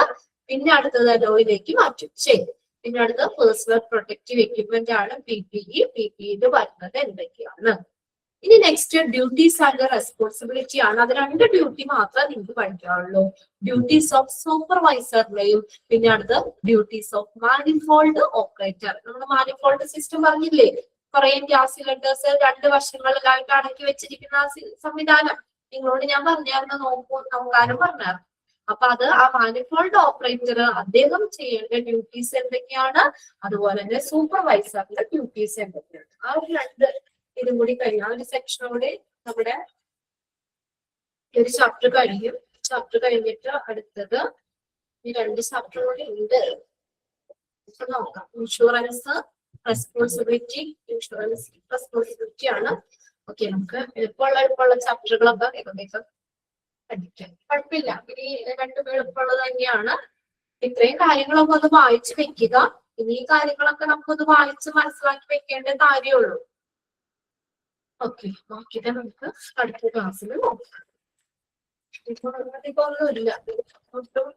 പിന്നെ അടുത്തത് അലോയിലേക്ക് മാറ്റും. ശരി, പിന്നെ അടുത്ത പേഴ്സണൽ പ്രൊട്ടക്റ്റീവ് എക്യുപ്മെന്റ് ആണ് PPE. PPE വരുന്നത് എന്തൊക്കെയാണ്? ഇനി നെക്സ്റ്റ് ഡ്യൂട്ടീസ് ആൻഡ് റെസ്പോൺസിബിലിറ്റി ആണ്. അത് 2 ഡ്യൂട്ടി മാത്രമേ നിങ്ങൾക്ക് പഠിക്കാറുള്ളൂ. ഡ്യൂട്ടീസ് ഓഫ് സൂപ്പർവൈസറിനെയും പിന്നെ അടുത്ത ഡ്യൂട്ടീസ് ഓഫ് മാനിഫോൾഡ് ഓപ്പറേറ്റർ. നമ്മൾ മാനിഫോൾഡ് സിസ്റ്റം പറഞ്ഞില്ലേ, കുറെ ഗ്യാസ് സിലിണ്ടേഴ്സ് 2 വശങ്ങളിലായിട്ട് അടക്കി വെച്ചിരിക്കുന്ന സംവിധാനം നിങ്ങളോട് ഞാൻ പറഞ്ഞായിരുന്നു, നോക്കാനും പറഞ്ഞായിരുന്നു. അപ്പൊ അത് ആ മാനിഫോൾഡ് ഓപ്പറേറ്റർ അദ്ദേഹം ചെയ്യേണ്ട ഡ്യൂട്ടീസ് എന്തൊക്കെയാണ്, അതുപോലെ തന്നെ സൂപ്പർവൈസറിന്റെ ഡ്യൂട്ടീസ് എന്തൊക്കെയാണ്. ആ ഒരു 2 ഇതും കൂടി കഴിഞ്ഞാൽ ഒരു സെക്ഷനോടെ നമ്മുടെ ഒരു ചാപ്റ്റർ കഴിയും. ചാപ്റ്റർ കഴിഞ്ഞിട്ട് അടുത്തത് ഈ 2 ചാപ്റ്റർ കൂടി ഉണ്ട്. നോക്കാം. ഇൻഷുറൻസ് റെസ്പോൺസിബിലിറ്റി ആണ്. ഓക്കെ, നമുക്ക് എളുപ്പമുള്ള ചാപ്റ്ററുകളൊക്കെ ഏകദേശം പഠിക്കാം. കുഴപ്പമില്ല, ഇനി 2 എളുപ്പമുള്ളത് തന്നെയാണ്. ഇത്രയും കാര്യങ്ങളൊക്കെ ഒന്ന് വായിച്ചു വെക്കുക. ഇനി ഈ കാര്യങ്ങളൊക്കെ നമുക്കൊന്ന് വായിച്ച് മനസ്സിലാക്കി വെക്കേണ്ട കാര്യമുള്ളൂ. ഓക്കെ, ബാക്കിയത് നമുക്ക് അടുത്ത ക്ലാസ്സിൽ നോക്കാം. ഇപ്പൊ ഒന്നുമില്ല, ഒട്ടും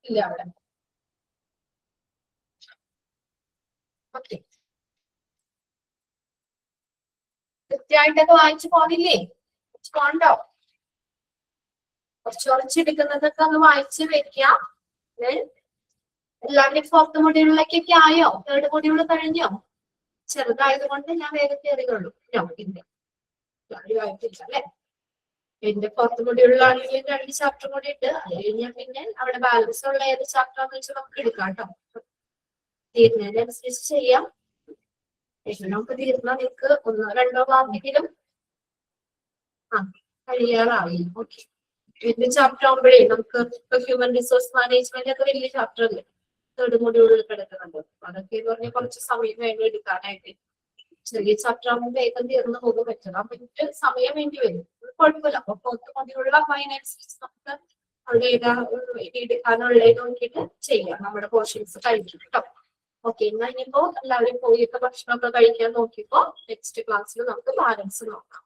ഇല്ല അവിടെ. ഓക്കെ, കൃത്യമായിട്ടൊക്കെ വായിച്ചു പോണില്ലേ? പോണ്ടോ? കുറച്ചെടുക്കുന്നതൊക്കെ ഒന്ന് വായിച്ച് വെക്കാം. എല്ലാവരുടെയും 4th മൊഡ്യൂളിലേക്കൊക്കെ ആയോ? 3rd മൊഡ്യൂൾ കഴിഞ്ഞോ? ചെറുതായത് കൊണ്ട് ഞാൻ വേഗം കയറിയുള്ളൂ. ഇല്ല, ആയിട്ടില്ല അല്ലെ? എന്റെ 4th മൊഡ്യൂളിലാണെങ്കിലും 2 ചാപ്റ്റർ കൂടി ഉണ്ട്. അത് കഴിഞ്ഞാൽ പിന്നെ അവിടെ ബാലൻസ് ഉള്ള ഏത് ചാപ്റ്റർ എന്ന് വെച്ചാൽ നമുക്ക് എടുക്കാം കേട്ടോ. തീരുന്നതിനനുസരിച്ച് ചെയ്യാം. നമുക്ക് തീർന്നാൽ നിങ്ങൾക്ക് 1-2 ക്ലാസ്സെങ്കിലും കഴിയാറായി. ഓക്കെ, വലിയ ചാപ്റ്റർ ആകുമ്പോഴേ നമുക്ക് ഹ്യൂമൻ റിസോഴ്സ് മാനേജ്മെന്റ് ഒക്കെ വലിയ ചാപ്റ്റർ അല്ലേ 3rd മൊഡ്യൂളിൽ കിടക്കുന്നുണ്ട്. അതൊക്കെ എന്ന് പറഞ്ഞാൽ കുറച്ച് സമയം വേണ്ടി എടുക്കാനായിട്ട്. ചെറിയ ചാപ്റ്റർ ആകുമ്പോൾ വേഗം തീർന്നു പോകും. പറ്റുക മറ്റ് സമയം വേണ്ടി വരും. കുഴപ്പമില്ല. അപ്പൊ 4th മൊഡ്യൂളിൽ അതിനനുസരിച്ച് നമുക്ക് അവിടെ എടുക്കാനുള്ളത് നോക്കിയിട്ട് ചെയ്യാം. നമ്മുടെ പോർഷൻസ് കഴിക്കും കേട്ടോ. ഓക്കെ, എന്നാൽ ഇനിയിപ്പോ എല്ലാവരും പോയിട്ട് ഭക്ഷണമൊക്കെ കഴിക്കാൻ നോക്കിയപ്പോ നെക്സ്റ്റ് ക്ലാസ്സിൽ നമുക്ക് ബാലൻസ് നോക്കാം.